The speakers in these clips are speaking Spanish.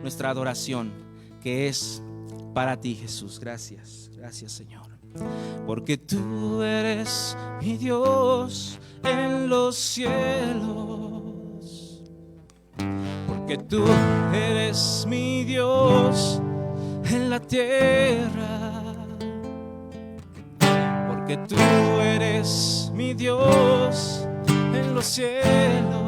nuestra adoración, que es para ti, Jesús. Gracias, gracias, Señor. Porque tú eres mi Dios en los cielos. Porque tú eres mi Dios en la tierra. Porque tú eres mi Dios en los cielos.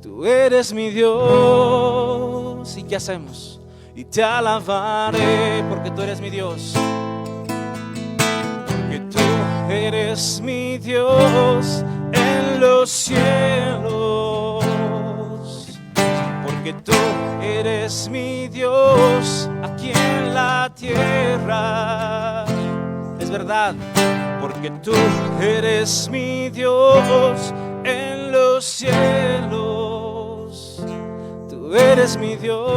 Tú eres mi Dios. ¿Y qué hacemos? Y te alabaré porque tú eres mi Dios. Porque tú eres mi Dios en los cielos. Porque tú eres mi Dios aquí en la tierra. Es verdad. Porque tú eres mi Dios en los cielos. Tú eres mi Dios.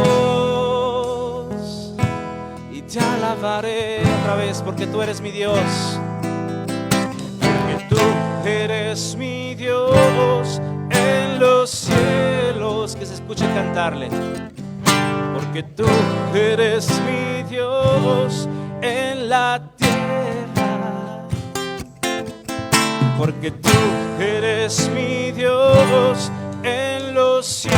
Y te alabaré otra vez porque tú eres mi Dios. Porque tú eres mi Dios en los cielos. Que se escuche cantarle. Porque tú eres mi Dios en la tierra. Porque tú eres mi Dios en los cielos.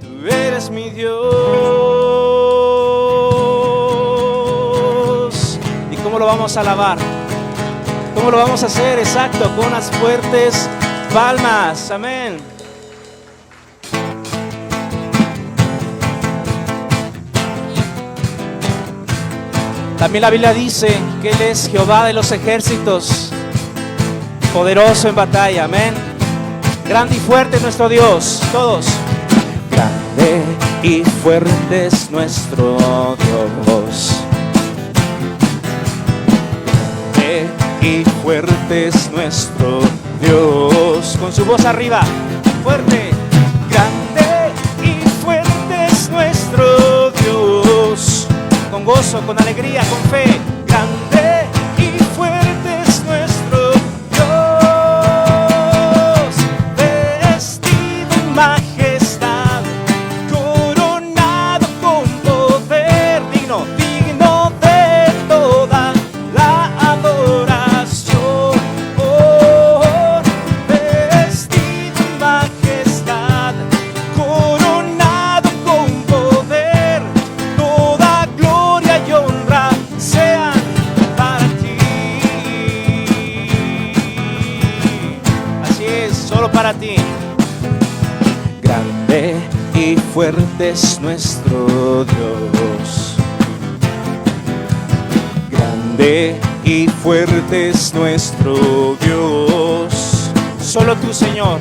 Tú eres mi Dios. ¿Y cómo lo vamos a alabar? ¿Cómo lo vamos a hacer? Exacto, con unas fuertes palmas. Amén. También la Biblia dice que Él es Jehová de los ejércitos, poderoso en batalla, amén. Grande y fuerte es nuestro Dios, todos. Grande y fuerte es nuestro Dios. Grande y fuerte es nuestro Dios. Con su voz arriba, fuerte. Grande y fuerte es nuestro Dios. Con gozo, con alegría, con fe. Grande y fuerte es nuestro Dios. Vestido en majestad, coronado con poder. Digno, digno de toda la adoración. Oh, vestido en majestad, coronado con poder. Toda gloria y honra sean para ti. Así es, solo para ti. Grande y fuerte es nuestro Dios. Grande y fuerte es nuestro Dios. Solo tú, Señor.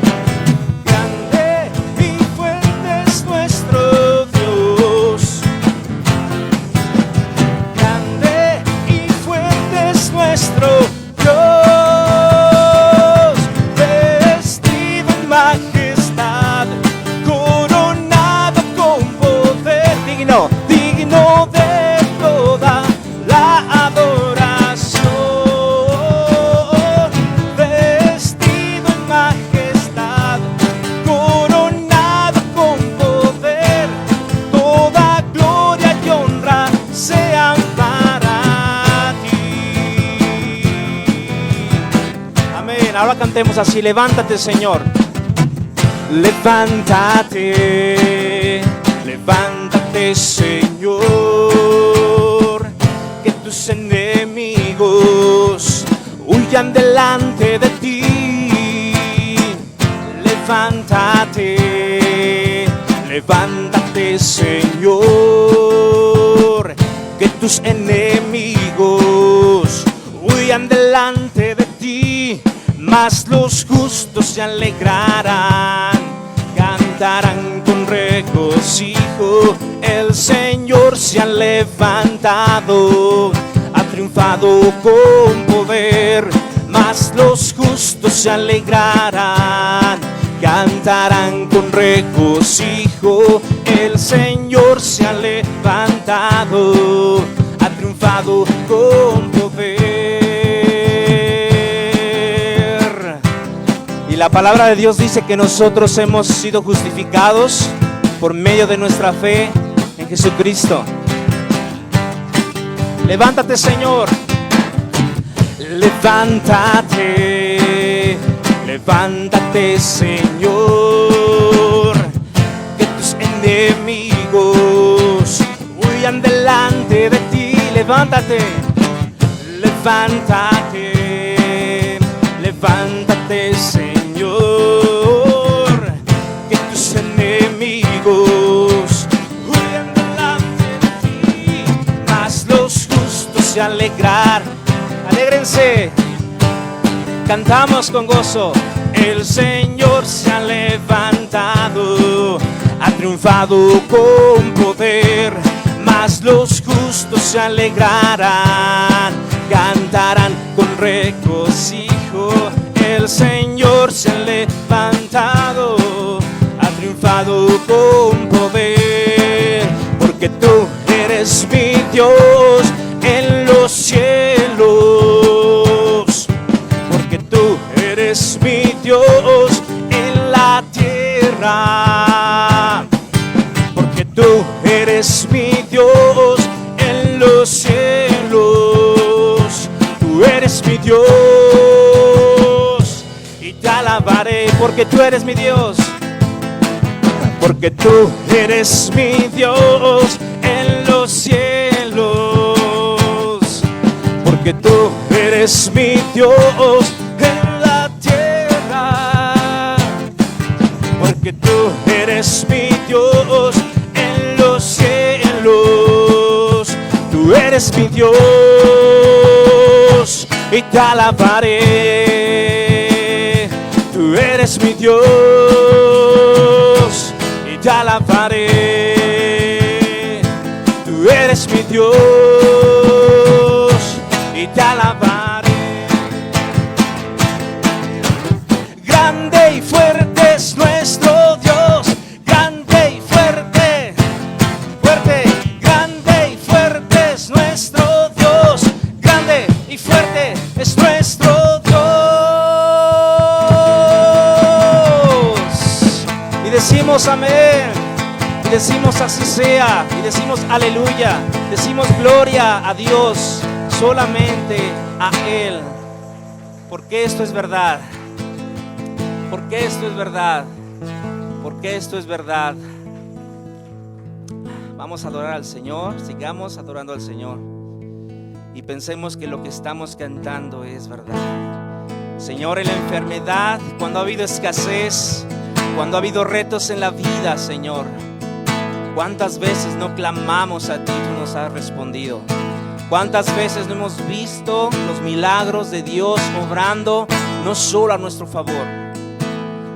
Grande y fuerte es nuestro Dios. Grande y fuerte es nuestro Dios. Vestido en majestad, coronado con poder. Digno, digno de toda la adoración. Vestido en majestad, coronado con poder. Toda gloria y honra sean para ti. Amén. Ahora cantemos así. Levántate, Señor. Levántate, levántate, Señor, que tus enemigos huyan delante de ti. Levántate, levántate, Señor, que tus enemigos huyan delante de ti. Mas los justos se alegrarán, cantarán con regocijo. El Señor se ha levantado, ha triunfado con poder. Mas los justos se alegrarán, cantarán con regocijo. El Señor se ha levantado, ha triunfado con poder. Y La palabra de Dios dice que nosotros hemos sido justificados por medio de nuestra fe en Jesucristo. Levántate, Señor. Levántate, levántate, Señor, que tus enemigos huyan delante de ti. Levántate, levántate, levántate, Señor, que tus enemigos huyan delante de ti, mas los justos se alegrarán. Alégrense, cantamos con gozo. El Señor se ha levantado, ha triunfado con poder, mas los justos se alegrarán, cantarán con regocijo. El Señor se ha levantado, ha triunfado con poder, porque tú eres mi Dios en los cielos, porque tú eres mi Dios en la tierra, porque tú eres mi Dios en los cielos, tú eres mi Dios y te alabaré, porque tú eres mi Dios, porque tú eres mi Dios en los cielos, porque tú eres mi Dios en la tierra, porque tú eres mi Dios en los cielos, tú eres mi Dios y te alabaré, tú eres mi Dios y te alabaré, tú eres mi Dios y te alabaré. Grande y fuerte es nuestro Dios, grande y fuerte, fuerte, grande y fuerte es nuestro Dios, grande y fuerte es nuestro Dios. Y decimos amén, y decimos así sea, y decimos aleluya, decimos gloria a Dios, solamente a Él, porque esto es verdad, porque esto es verdad, porque esto es verdad. Vamos a adorar al Señor, sigamos adorando al Señor y pensemos que lo que estamos cantando es verdad. Señor, en la enfermedad, cuando ha habido escasez, cuando ha habido retos en la vida, Señor, ¿cuántas veces no clamamos a ti y tú nos has respondido? ¿Cuántas veces no hemos visto los milagros de Dios obrando no solo a nuestro favor,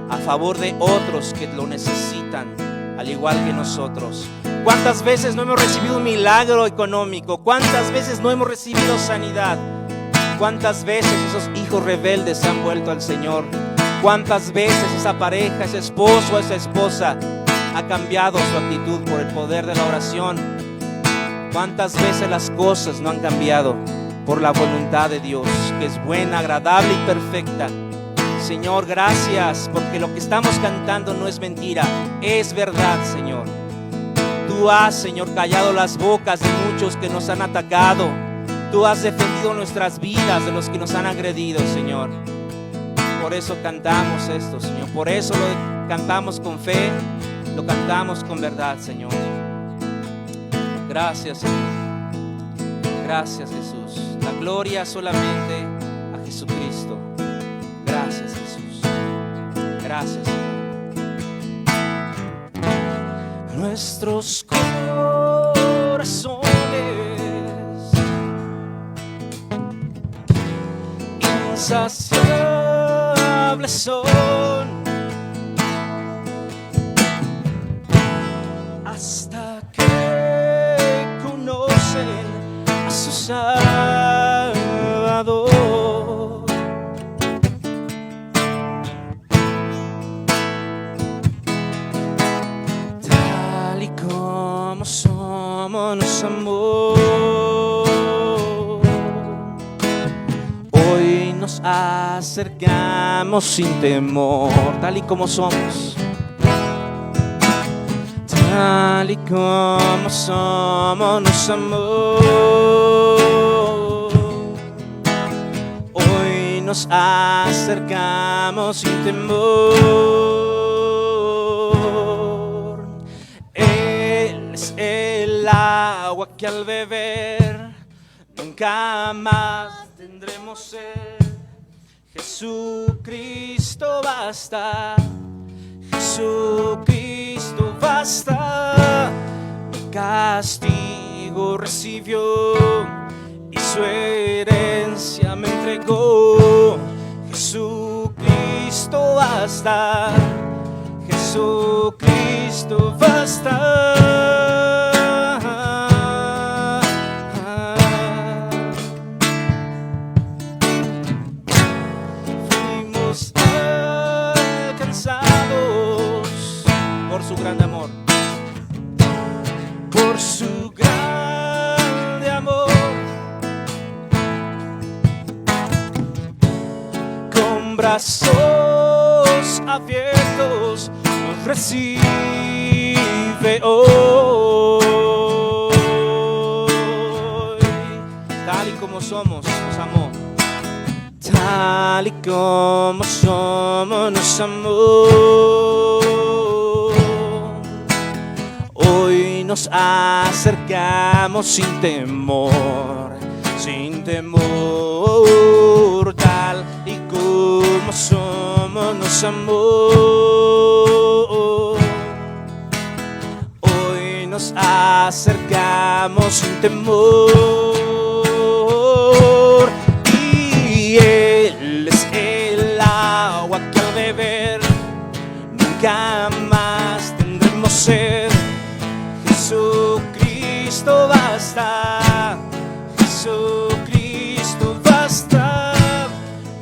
a favor de otros que lo necesitan, al igual que nosotros? ¿Cuántas veces no hemos recibido un milagro económico? ¿Cuántas veces no hemos recibido sanidad? ¿Cuántas veces esos hijos rebeldes se han vuelto al Señor? ¿Cuántas veces esa pareja, ese esposo, esa esposa ha cambiado su actitud por el poder de la oración? ¿Cuántas veces las cosas no han cambiado por la voluntad de Dios, que es buena, agradable y perfecta? Señor, gracias, porque lo que estamos cantando no es mentira, es verdad, Señor. Tú has, Señor, callado las bocas de muchos que nos han atacado. Tú has defendido nuestras vidas de los que nos han agredido, Señor. Por eso cantamos esto, Señor. Por eso lo cantamos con fe, lo cantamos con verdad, Señor. Gracias, Señor. Gracias, Jesús. La gloria solamente a Jesucristo. Gracias, Jesús. Gracias, Señor. Nuestros corazones insaciables son hasta que conocen a su Salvador. Tal y como somos nos amó, hoy nos nos acercamos sin temor, tal y como somos. Tal y como somos, nos amó. Hoy nos acercamos sin temor. Él es el agua que al beber nunca más tendremos sed. Jesucristo basta. Jesucristo basta. Mi castigo recibió y su herencia me entregó. Jesucristo basta. Jesucristo basta. Fuimos alcanzados por su grande amor, por su grande amor. Con brazos abiertos nos recibe hoy. Tal y como somos, nos amó. Tal y como somos, nos amó. Hoy nos acercamos sin temor, sin temor. Tal y como somos, nos amó. Hoy nos acercamos sin temor. Y Él es el agua que al beber nunca más tendremos sed. Jesucristo basta. Jesucristo basta.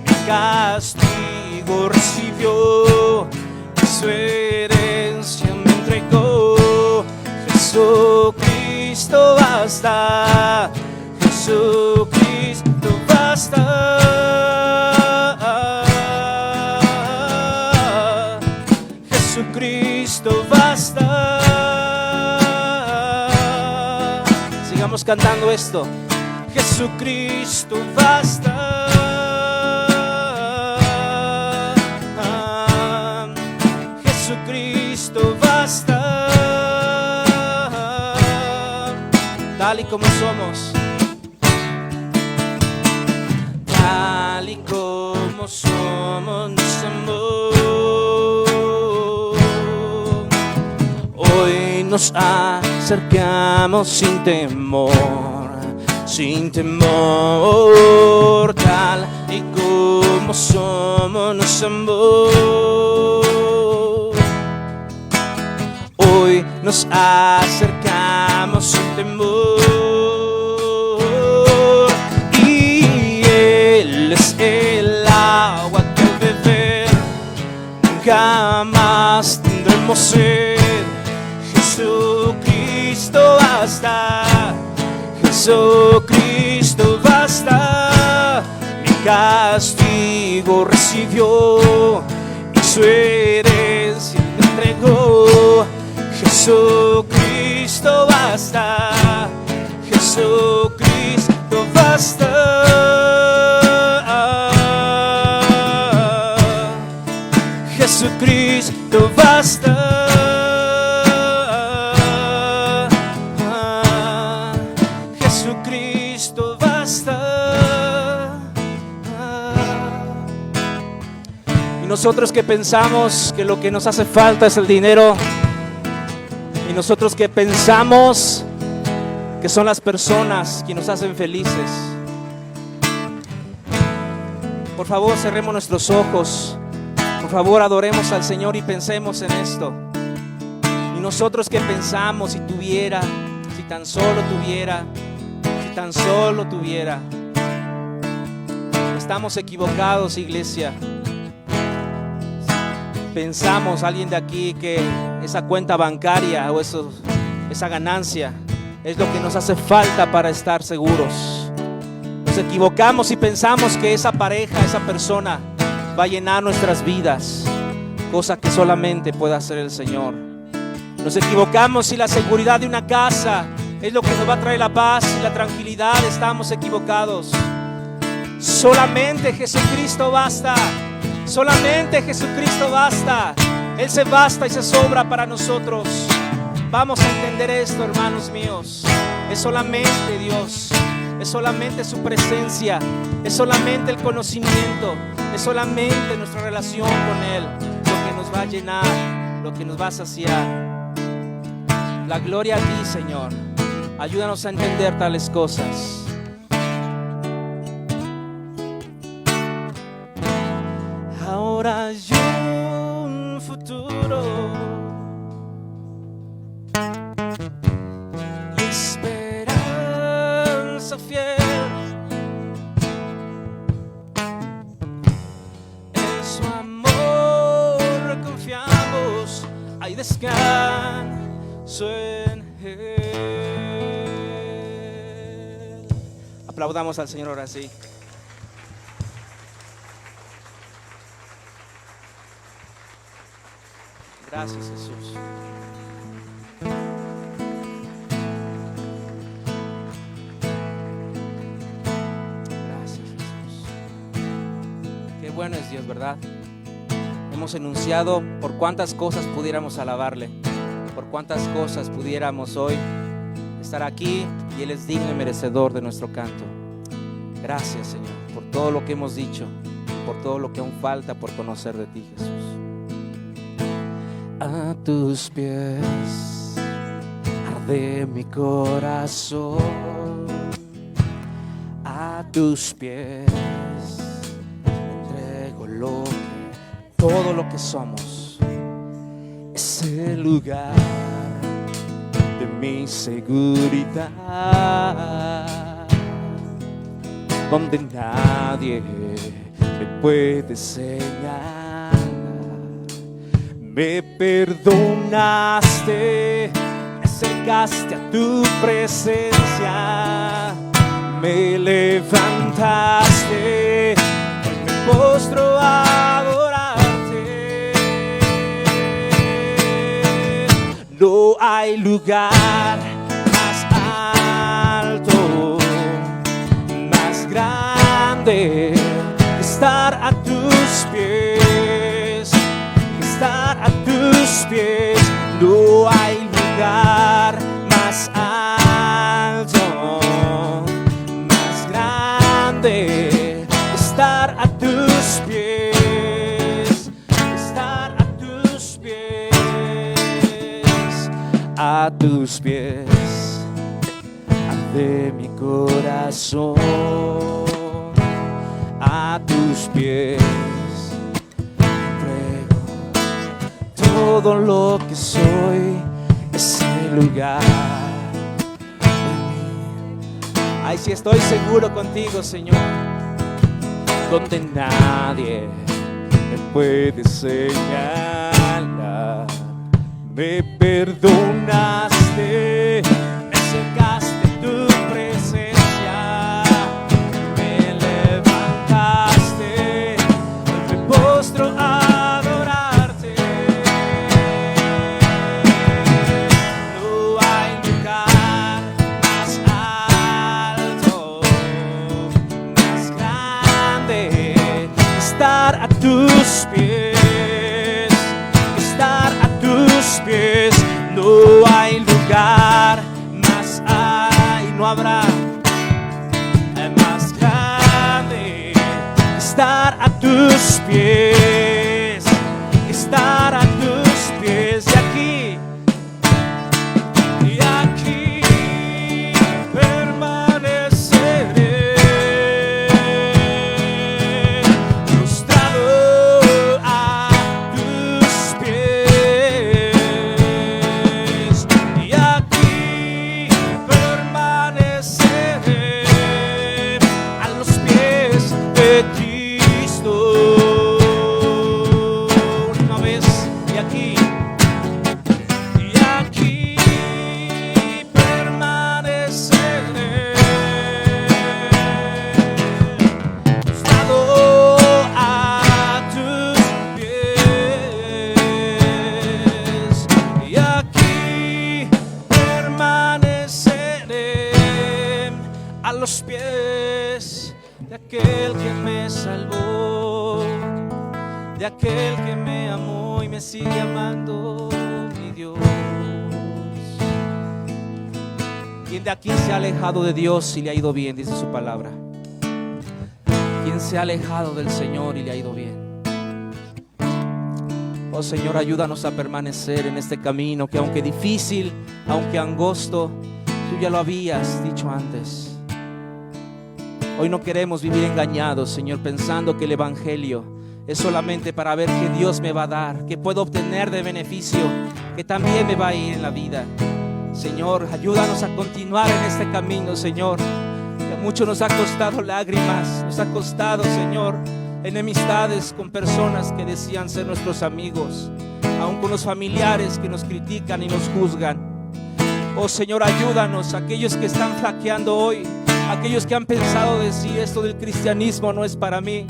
Mi castigo recibió y su herencia me entregó. Jesucristo basta. Jesucristo basta. Jesucristo basta. Sigamos cantando esto. Jesucristo basta. Jesucristo basta. Tal y como somos. Tal y como somos, nos amó. Hoy nos acercamos sin temor, sin temor. Tal y como somos, nos amó. Hoy nos acercamos sin temor. Y Él es el agua que al beber nunca más tendremos sed. Jesucristo basta. Jesucristo basta. Mi castigo recibió y su herencia me entregó. Jesucristo basta. Jesucristo basta. Jesucristo basta. Jesucristo basta. Y nosotros que pensamos que lo que nos hace falta es el dinero, y nosotros que pensamos que son las personas que nos hacen felices, por favor cerremos nuestros ojos, por favor adoremos al Señor y pensemos en esto. Y nosotros que pensamos, si tuviera, si tan solo tuviera, si tan solo tuviera. Estamos equivocados, iglesia. Pensamos, alguien de aquí, que esa cuenta bancaria o esa ganancia es lo que nos hace falta para estar seguros. Nos equivocamos y pensamos que esa pareja, esa persona va a llenar nuestras vidas, cosa que solamente puede hacer el Señor. Nos equivocamos si la seguridad de una casa es lo que nos va a traer la paz y la tranquilidad. Estamos equivocados. Solamente Jesucristo basta. Solamente Jesucristo basta. Él se basta y se sobra para nosotros. Vamos a entender esto, hermanos míos. Es solamente Dios. Es solamente su presencia. Es solamente el conocimiento. Es solamente nuestra relación con Él lo que nos va a llenar, lo que nos va a saciar. La gloria a ti, Señor. Ayúdanos a entender tales cosas. Ahora hay un futuro y esperanza fiel. En su amor confiamos, hay descanso en Él. Aplaudamos al Señor ahora sí. Gracias, Jesús. Gracias, Jesús. Qué bueno es Dios, ¿verdad? Hemos enunciado por cuántas cosas pudiéramos alabarle, por cuántas cosas pudiéramos hoy estar aquí, y Él es digno y merecedor de nuestro canto. Gracias, Señor, por todo lo que hemos dicho, por todo lo que aún falta por conocer de ti, Jesús. A tus pies arde mi corazón, a tus pies entrego todo lo que somos. Es el lugar de mi seguridad, donde nadie me puede señalar. Me perdonaste, me acercaste a tu presencia, me levantaste, hoy me postro a adorarte. No hay lugar más alto, más grande que estar a tus pies. Estar a tus pies, no hay lugar más alto, más grande. Estar a tus pies, estar a tus pies, a tus pies, arde mi corazón, a tus pies. Todo lo que soy, ese lugar de mí. Ay, si estoy seguro contigo, Señor, donde nadie me puede señalar. Me perdonaste, me acercaste a tu presencia, me levantaste, me postro a a tus pies, estar a tus pies. No hay lugar más, no habrá más grande. Estar a tus pies, estar a tus pies. Y aquí permaneceré. Cristo. los pies de aquel que me salvó, de aquel que me amó y me sigue amando, mi Dios. ¿Quién de aquí se ha alejado de Dios y le ha ido bien? Dice su palabra. ¿Quién se ha alejado del Señor y le ha ido bien? Oh Señor, ayúdanos a permanecer en este camino que aunque difícil, aunque angosto, tú ya lo habías dicho antes. Hoy no queremos vivir engañados, Señor, pensando que el Evangelio es solamente para ver qué Dios me va a dar, qué puedo obtener de beneficio, que también me va a ir en la vida. Señor, ayúdanos a continuar en este camino, Señor, que a mucho nos ha costado lágrimas, nos ha costado, Señor, enemistades con personas que decían ser nuestros amigos, aún con los familiares que nos critican y nos juzgan. Oh Señor, ayúdanos, aquellos que están flaqueando hoy, aquellos que han pensado decir esto del cristianismo no es para mí.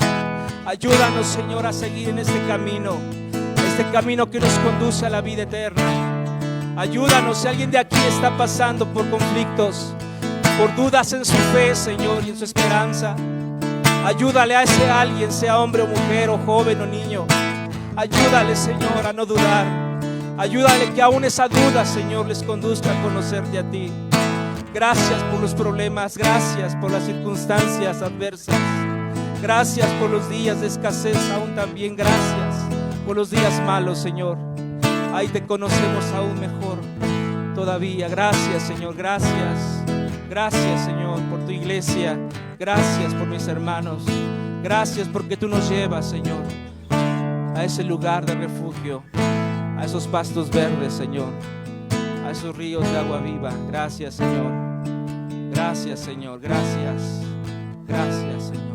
Ayúdanos, Señor, a seguir en este camino que nos conduce a la vida eterna. Ayúdanos, si alguien de aquí está pasando por conflictos, por dudas en su fe, Señor, y en su esperanza, ayúdale a ese alguien, sea hombre o mujer, o joven o niño. Ayúdale, Señor, a no dudar. Ayúdale que aún esa duda, Señor, les conduzca a conocerte a ti. Gracias por los problemas, gracias por las circunstancias adversas, gracias por los días de escasez, aún también gracias por los días malos, Señor. Ahí te conocemos aún mejor todavía. Gracias, Señor, gracias. Gracias, Señor, por tu iglesia. Gracias por mis hermanos. Gracias porque tú nos llevas, Señor, a ese lugar de refugio, a esos pastos verdes, Señor, a esos ríos de agua viva. Gracias, Señor. Gracias, Señor. Gracias. Gracias, Señor.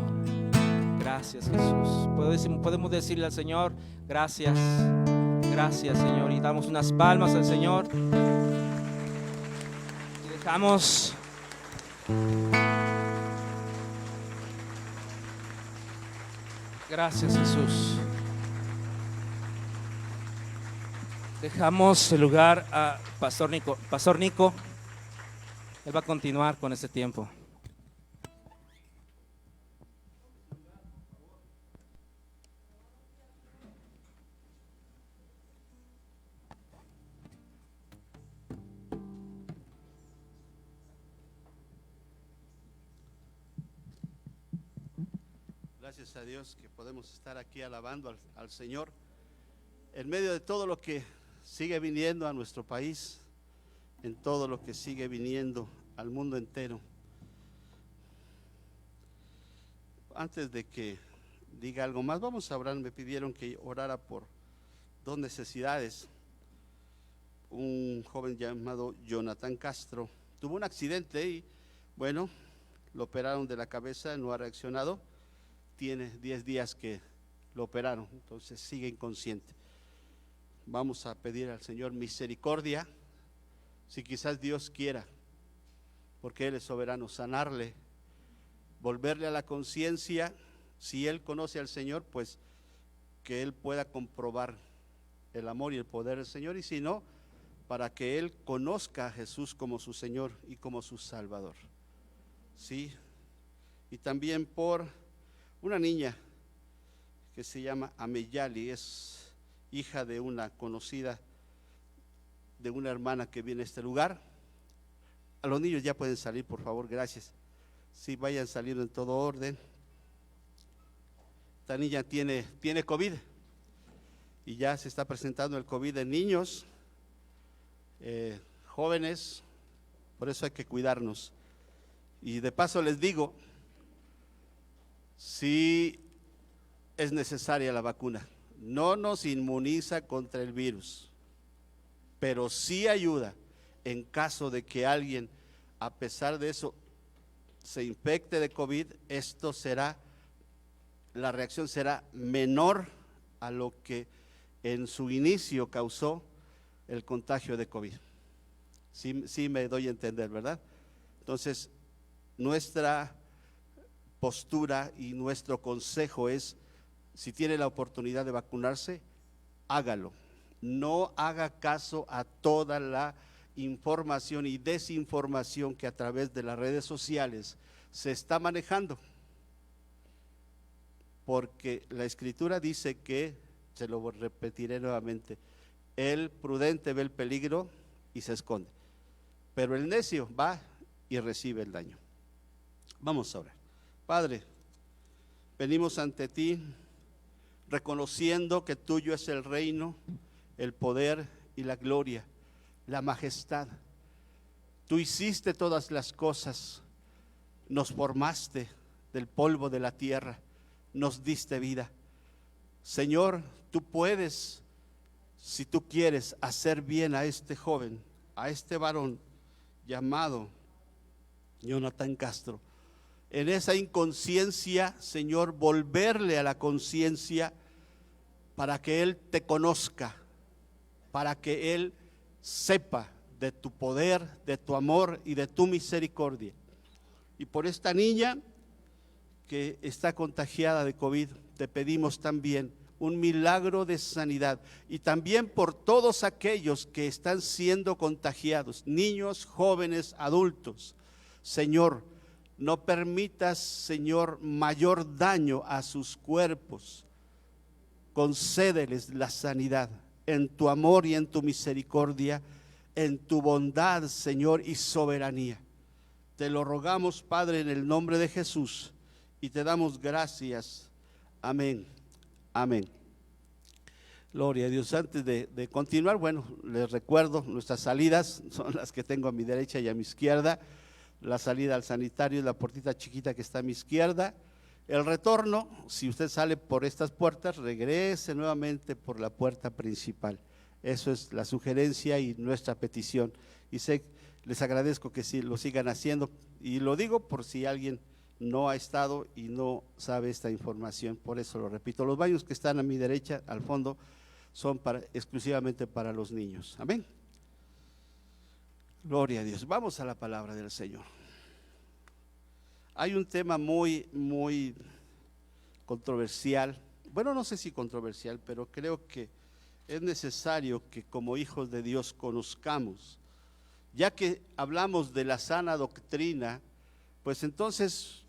Gracias, Jesús. Podemos decirle al Señor, gracias. Gracias, Señor. Y damos unas palmas al Señor. Y dejamos... Gracias, Jesús. Dejamos el lugar a Pastor Nico. Pastor Nico, él va a continuar con este tiempo. Gracias a Dios que podemos estar aquí alabando al Señor en medio de todo lo que sigue viniendo a nuestro país, en todo lo que sigue viniendo al mundo entero. Antes de que diga algo más, vamos a orar. Me pidieron que orara por dos necesidades. Un joven llamado Jonathan Castro tuvo un accidente y bueno, lo operaron de la cabeza, no ha reaccionado. Tiene 10 días que lo operaron, entonces sigue inconsciente. Vamos a pedir al Señor misericordia, si quizás Dios quiera, porque Él es soberano, sanarle, volverle a la conciencia. Si Él conoce al Señor, pues que Él pueda comprobar el amor y el poder del Señor, y si no, para que Él conozca a Jesús como su Señor y como su Salvador. Sí, y también por una niña que se llama Ameyali, es hija de una conocida, de una hermana que viene a este lugar. A los niños ya pueden salir, por favor, gracias. Sí, vayan saliendo en todo orden. Esta niña tiene COVID y ya se está presentando el COVID en niños, jóvenes, por eso hay que cuidarnos. Y de paso les digo, sí es necesaria la vacuna, no nos inmuniza contra el virus, pero sí ayuda en caso de que alguien, a pesar de eso, se infecte de COVID. Esto será, la reacción será menor a lo que en su inicio causó el contagio de COVID. Sí me doy a entender, ¿verdad? Entonces, nuestra postura y nuestro consejo es, si tiene la oportunidad de vacunarse, hágalo. No haga caso a toda la información y desinformación que a través de las redes sociales se está manejando, porque la Escritura dice que, se lo repetiré nuevamente, el prudente ve el peligro y se esconde, pero el necio va y recibe el daño. Vamos a orar. Padre, venimos ante ti reconociendo que tuyo es el reino, el poder y la gloria, la majestad. Tú hiciste todas las cosas, nos formaste del polvo de la tierra, nos diste vida. Señor, tú puedes, si tú quieres, hacer bien a este joven, a este varón llamado Jonathan Castro. En esa inconsciencia, Señor, volverle a la conciencia para que él te conozca, para que él sepa de tu poder, de tu amor y de tu misericordia. Y por esta niña que está contagiada de COVID, te pedimos también un milagro de sanidad, y también por todos aquellos que están siendo contagiados, niños, jóvenes, adultos. Señor, no permitas, Señor, mayor daño a sus cuerpos. Concédeles la sanidad en tu amor y en tu misericordia, en tu bondad, Señor, y soberanía. Te lo rogamos, Padre, en el nombre de Jesús, y te damos gracias. Amén. Amén. Gloria a Dios. Antes de continuar, bueno, les recuerdo, nuestras salidas son las que tengo a mi derecha y a mi izquierda. La salida al sanitario es la puertita chiquita que está a mi izquierda. El retorno, si usted sale por estas puertas, regrese nuevamente por la puerta principal. Eso es la sugerencia y nuestra petición. Y les agradezco que sí lo sigan haciendo. Y lo digo por si alguien no ha estado y no sabe esta información, por eso lo repito. Los baños que están a mi derecha, al fondo, son exclusivamente para los niños. Amén. Gloria a Dios. Vamos a la palabra del Señor. Hay un tema muy controversial. Bueno, no sé si controversial, pero creo que es necesario que como hijos de Dios conozcamos. Ya que hablamos de la sana doctrina, pues entonces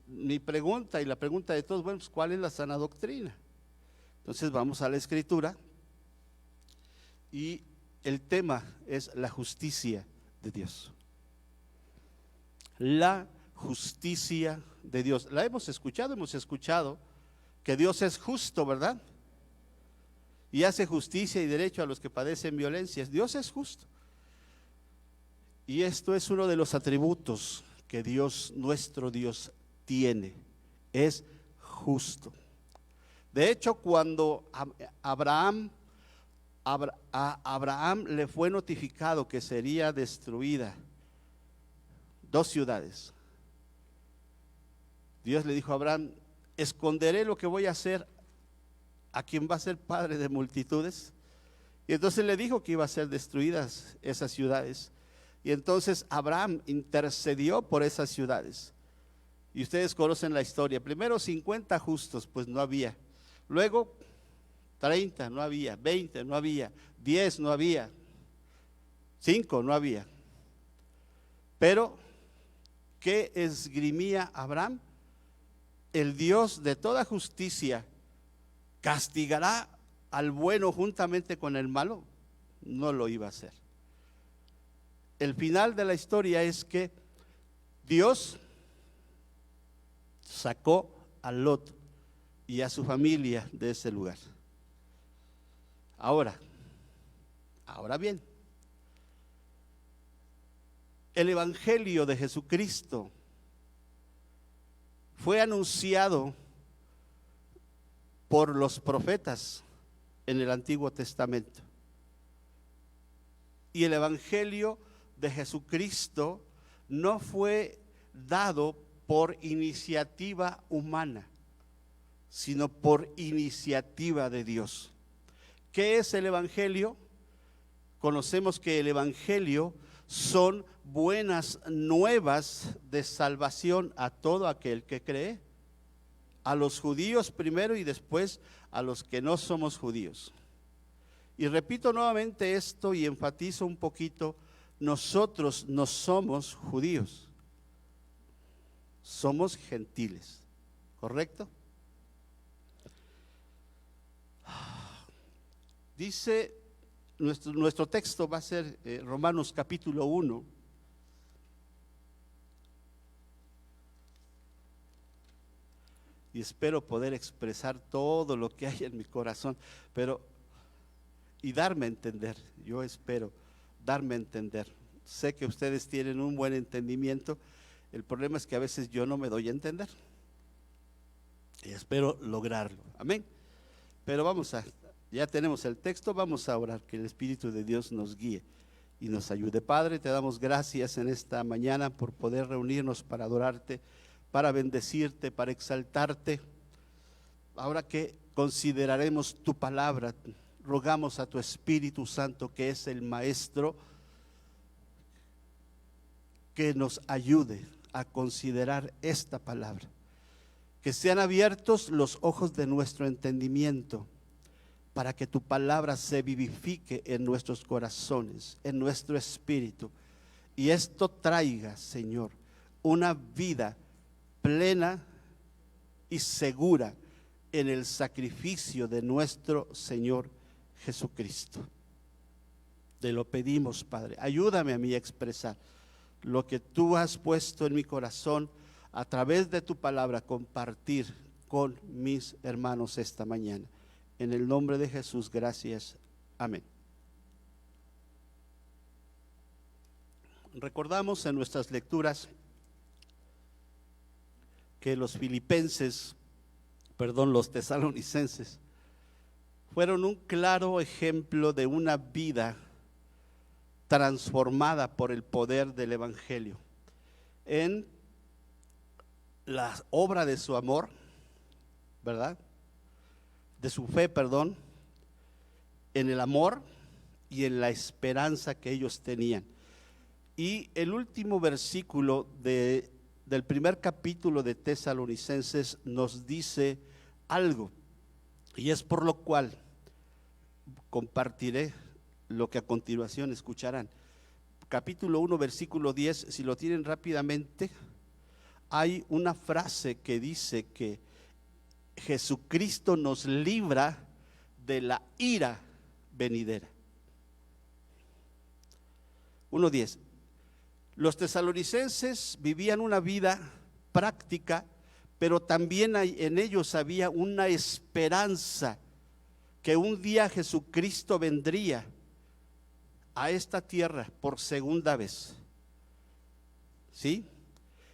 mi pregunta y la pregunta de todos, bueno, pues ¿cuál es la sana doctrina? Entonces vamos a la Escritura y el tema es la justicia de Dios. La justicia de Dios. La hemos escuchado que Dios es justo, ¿verdad? Y hace justicia y derecho a los que padecen violencias. Dios es justo. Y esto es uno de los atributos que Dios, nuestro Dios, tiene. Es justo. De hecho, cuando a Abraham le fue notificado que sería destruida 2 ciudades, Dios le dijo a Abraham: esconderé lo que voy a hacer a quien va a ser padre de multitudes. Y entonces le dijo que iba a ser destruidas esas ciudades. Y entonces Abraham intercedió por esas ciudades. Y ustedes conocen la historia. Primero 50 justos, pues no había. Luego 30 no había, 20 no había, 10 no había, 5 no había. Pero ¿qué esgrimía Abraham? El Dios de toda justicia castigará al bueno juntamente con el malo. No lo iba a hacer. El final de la historia es que Dios sacó a Lot y a su familia de ese lugar. Ahora bien, el Evangelio de Jesucristo fue anunciado por los profetas en el Antiguo Testamento. Y el Evangelio de Jesucristo no fue dado por iniciativa humana, sino por iniciativa de Dios. ¿Qué es el Evangelio? Conocemos que el Evangelio son buenas nuevas de salvación a todo aquel que cree, a los judíos primero y después a los que no somos judíos. Y repito nuevamente esto y enfatizo un poquito: nosotros no somos judíos. somos gentiles, ¿correcto? Dice, nuestro texto va a ser Romanos capítulo 1. Y espero poder expresar todo lo que hay en mi corazón, y darme a entender. Yo espero darme a entender. Sé que ustedes tienen un buen entendimiento. El problema es que a veces yo no me doy a entender. Y espero lograrlo. Amén. Pero ya tenemos el texto, vamos a orar, que el Espíritu de Dios nos guíe y nos ayude. Padre, te damos gracias en esta mañana por poder reunirnos para adorarte, para bendecirte, para exaltarte. Ahora que consideraremos tu palabra, rogamos a tu Espíritu Santo, que es el Maestro, que nos ayude a considerar esta palabra. Que sean abiertos los ojos de nuestro entendimiento, para que tu palabra se vivifique en nuestros corazones, en nuestro espíritu, y esto traiga, Señor, una vida plena y segura en el sacrificio de nuestro Señor Jesucristo. Te lo pedimos, Padre. Ayúdame a mí a expresar lo que tú has puesto en mi corazón a través de tu palabra, compartir con mis hermanos esta mañana. En el nombre de Jesús, gracias. Amén. Recordamos en nuestras lecturas que los tesalonicenses fueron un claro ejemplo de una vida transformada por el poder del Evangelio. En la obra de su amor, ¿verdad? De su fe, perdón, en el amor y en la esperanza que ellos tenían. Y el último versículo del primer capítulo de Tesalonicenses nos dice algo, y es por lo cual compartiré lo que a continuación escucharán. Capítulo 1, versículo 10, si lo tienen rápidamente, hay una frase que dice que Jesucristo nos libra de la ira venidera. 1:10. Los tesalonicenses vivían una vida práctica, pero también en ellos había una esperanza que un día Jesucristo vendría a esta tierra por segunda vez. ¿Sí?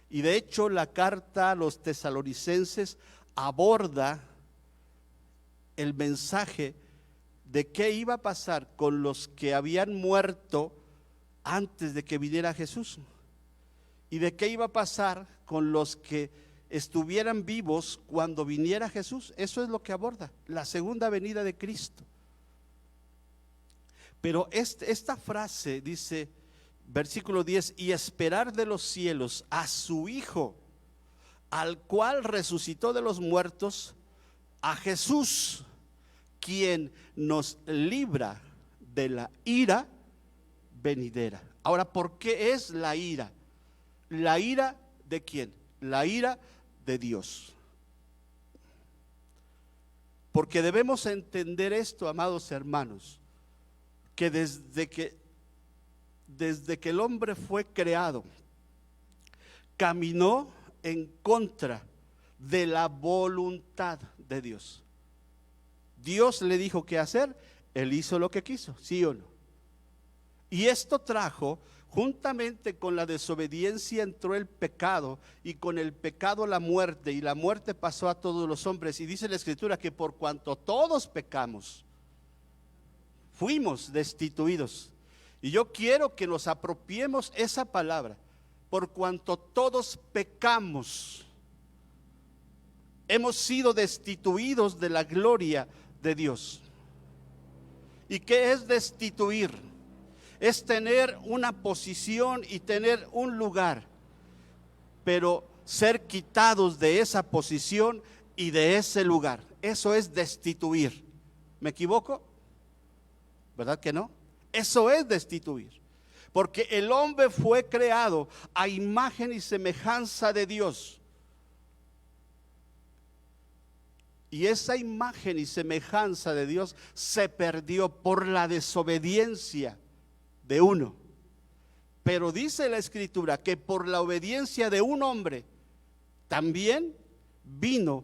Y de hecho la carta a los tesalonicenses aborda el mensaje de qué iba a pasar con los que habían muerto antes de que viniera Jesús, y de qué iba a pasar con los que estuvieran vivos cuando viniera Jesús. Eso es lo que aborda la segunda venida de Cristo. Pero esta frase dice, versículo 10, y esperar de los cielos a su Hijo, al cual resucitó de los muertos, a Jesús, quien nos libra de la ira venidera. Ahora, ¿por qué es la ira? ¿La ira de quién? La ira de Dios. Porque debemos entender esto, amados hermanos, que desde que el hombre fue creado, caminó en contra de la voluntad de Dios. Dios le dijo qué hacer, él hizo lo que quiso, ¿sí o no? Y esto trajo, juntamente con la desobediencia entró el pecado, y con el pecado la muerte, y la muerte pasó a todos los hombres. Y dice la Escritura que por cuanto todos pecamos, fuimos destituidos. Y yo quiero que nos apropiemos esa palabra. Por cuanto todos pecamos, hemos sido destituidos de la gloria de Dios. ¿Y qué es destituir? Es tener una posición y tener un lugar, pero ser quitados de esa posición y de ese lugar. Eso es destituir. ¿Me equivoco? ¿Verdad que no? Eso es destituir. Porque el hombre fue creado a imagen y semejanza de Dios. Y esa imagen y semejanza de Dios se perdió por la desobediencia de uno. Pero dice la Escritura que por la obediencia de un hombre también vino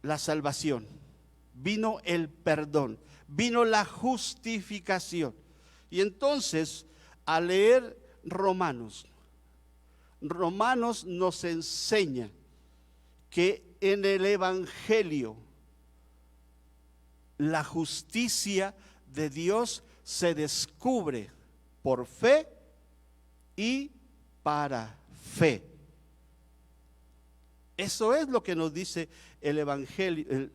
la salvación, vino el perdón, vino la justificación. Y entonces, al leer Romanos nos enseña que en el Evangelio la justicia de Dios se descubre por fe y para fe. Eso es lo que nos dice el Evangelio,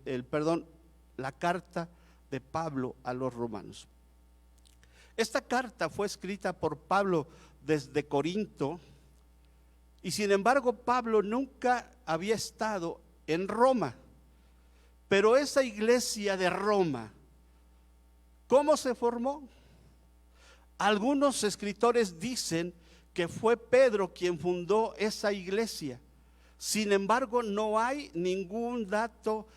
la carta de Pablo a los romanos. Esta carta fue escrita por Pablo desde Corinto, y sin embargo Pablo nunca había estado en Roma. Pero esa iglesia de Roma, ¿cómo se formó? Algunos escritores dicen que fue Pedro quien fundó esa iglesia. Sin embargo, no hay ningún dato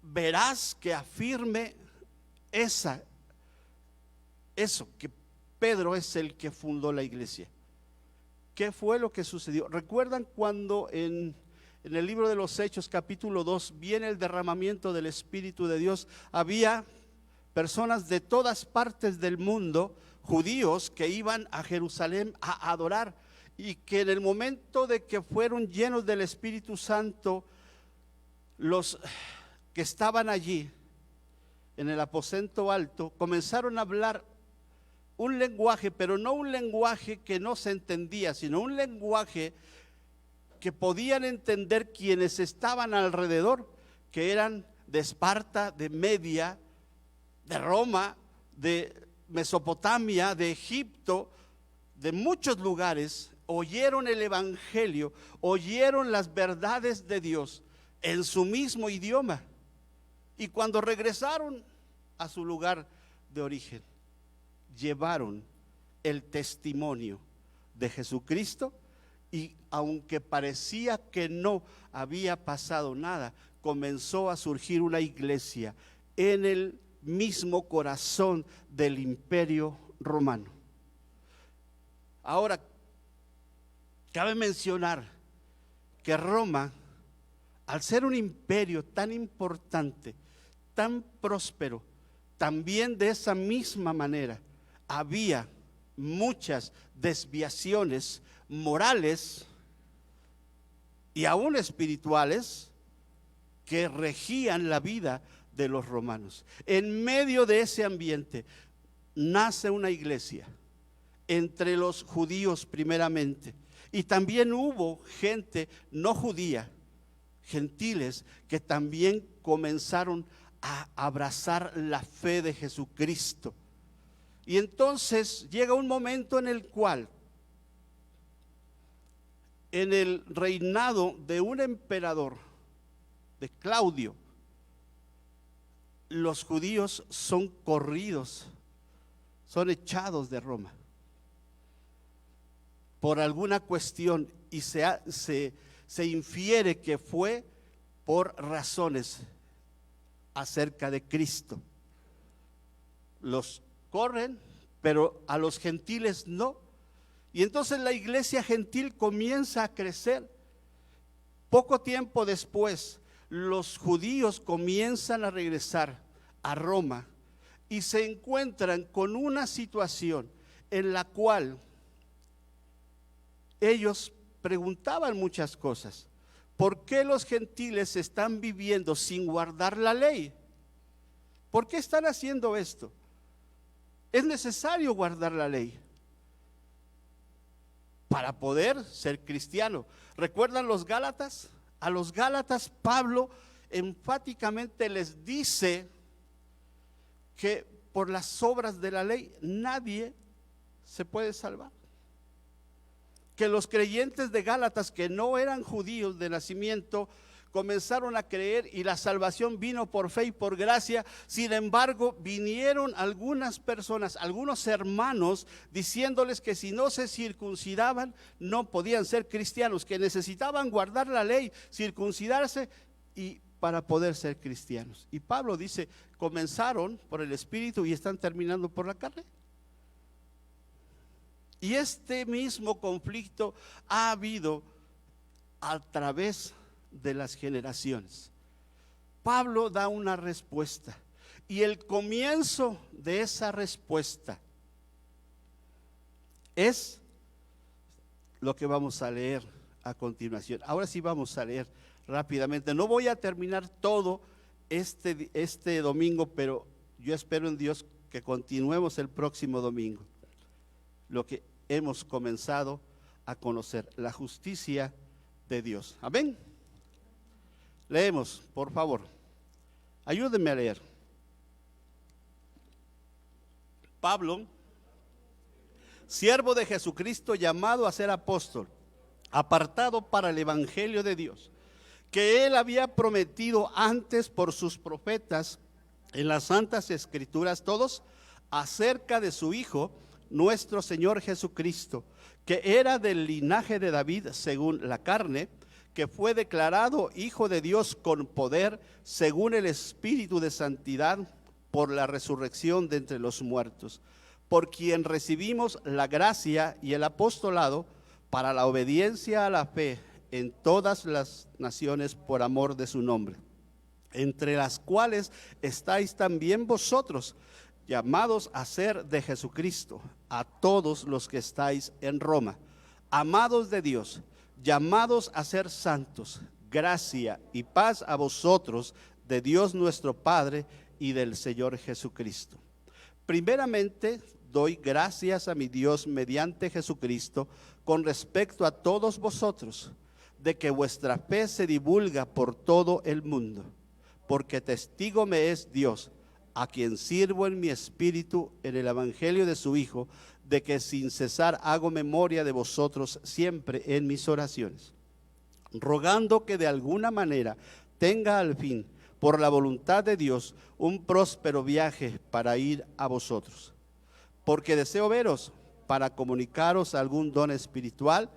veraz que afirme eso, que Pedro es el que fundó la iglesia. ¿Qué fue lo que sucedió? ¿Recuerdan cuando en el libro de los Hechos, capítulo 2, viene el derramamiento del Espíritu de Dios? Había personas de todas partes del mundo, judíos, que iban a Jerusalén a adorar, y que en el momento de que fueron llenos del Espíritu Santo, los que estaban allí en el aposento alto comenzaron a hablar un lenguaje, pero no un lenguaje que no se entendía, sino un lenguaje que podían entender quienes estaban alrededor, que eran de Esparta, de Media, de Roma, de Mesopotamia, de Egipto, de muchos lugares. Oyeron el Evangelio, oyeron las verdades de Dios en su mismo idioma, y cuando regresaron a su lugar de origen, llevaron el testimonio de Jesucristo. Y aunque parecía que no había pasado nada, comenzó a surgir una iglesia en el mismo corazón del Imperio Romano. Ahora, cabe mencionar que Roma, al ser un imperio tan importante, tan próspero, también de esa misma manera había muchas desviaciones morales y aún espirituales que regían la vida de los romanos. En medio de ese ambiente nace una iglesia entre los judíos primeramente, y también hubo gente no judía, gentiles, que también comenzaron a abrazar la fe de Jesucristo. Y entonces llega un momento en el cual, en el reinado de un emperador, de Claudio, los judíos son corridos, son echados de Roma por alguna cuestión, y se infiere que fue por razones acerca de Cristo. Los corren, pero a los gentiles no. Y entonces la iglesia gentil comienza a crecer. Poco tiempo después, los judíos comienzan a regresar a Roma y se encuentran con una situación en la cual ellos preguntaban muchas cosas. ¿Por qué los gentiles están viviendo sin guardar la ley? ¿Por qué están haciendo esto? Es necesario guardar la ley para poder ser cristiano. ¿Recuerdan los Gálatas? A los Gálatas Pablo enfáticamente les dice que por las obras de la ley nadie se puede salvar. Que los creyentes de Gálatas, que no eran judíos de nacimiento, comenzaron a creer y la salvación vino por fe y por gracia. Sin embargo, vinieron algunas personas, algunos hermanos, diciéndoles que si no se circuncidaban no podían ser cristianos, que necesitaban guardar la ley, circuncidarse, y para poder ser cristianos. Y Pablo dice, comenzaron por el Espíritu y están terminando por la carne. Y este mismo conflicto ha habido a través de las generaciones. Pablo da una respuesta y el comienzo de esa respuesta es lo que vamos a leer a continuación. Ahora sí vamos a leer rápidamente. No voy a terminar todo este domingo, pero yo espero en Dios que continuemos el próximo domingo lo que hemos comenzado a conocer, la justicia de Dios. Amén. Leemos, por favor. Ayúdenme a leer. Pablo, siervo de Jesucristo, llamado a ser apóstol, apartado para el evangelio de Dios, que él había prometido antes por sus profetas en las santas escrituras todos, acerca de su Hijo, nuestro Señor Jesucristo, que era del linaje de David según la carne, que fue declarado Hijo de Dios con poder según el Espíritu de santidad por la resurrección de entre los muertos, por quien recibimos la gracia y el apostolado para la obediencia a la fe en todas las naciones por amor de su nombre, entre las cuales estáis también vosotros, llamados a ser de Jesucristo, a todos los que estáis en Roma, amados de Dios, llamados a ser santos, gracia y paz a vosotros de Dios nuestro Padre y del Señor Jesucristo. Primeramente doy gracias a mi Dios mediante Jesucristo con respecto a todos vosotros, de que vuestra fe se divulga por todo el mundo, porque testigo me es Dios, a quien sirvo en mi espíritu en el evangelio de su Hijo, de que sin cesar hago memoria de vosotros siempre en mis oraciones, rogando que de alguna manera tenga al fin, por la voluntad de Dios, un próspero viaje para ir a vosotros, porque deseo veros para comunicaros algún don espiritual,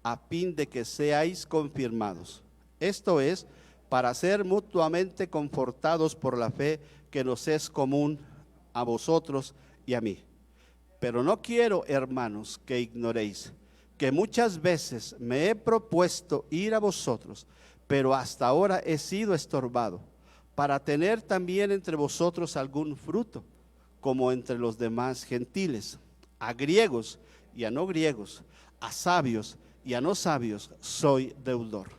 a fin de que seáis confirmados. Esto es, para ser mutuamente confortados por la fe que nos es común a vosotros y a mí. Pero no quiero, hermanos, que ignoréis que muchas veces me he propuesto ir a vosotros, pero hasta ahora he sido estorbado, para tener también entre vosotros algún fruto, como entre los demás gentiles. A griegos y a no griegos, a sabios y a no sabios, soy deudor.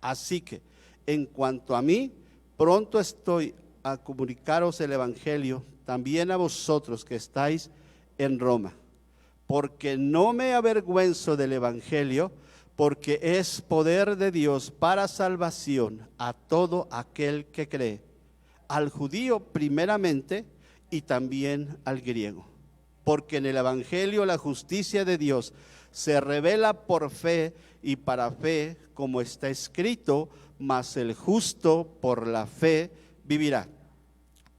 Así que, en cuanto a mí, pronto estoy a comunicaros el evangelio también a vosotros que estáis en Roma, porque no me avergüenzo del evangelio, porque es poder de Dios para salvación a todo aquel que cree, al judío primeramente y también al griego. Porque en el evangelio la justicia de Dios se revela por fe y para fe, como está escrito, mas el justo por la fe vivirá.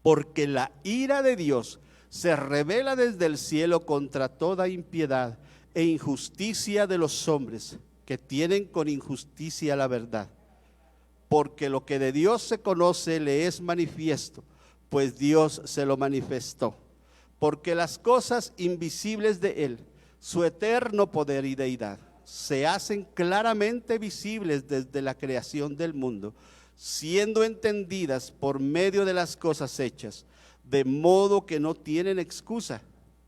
Porque la ira de Dios se revela desde el cielo contra toda impiedad e injusticia de los hombres, que tienen con injusticia la verdad. Porque lo que de Dios se conoce le es manifiesto, pues Dios se lo manifestó. Porque las cosas invisibles de Él, su eterno poder y deidad, se hacen claramente visibles desde la creación del mundo, siendo entendidas por medio de las cosas hechas, de modo que no tienen excusa,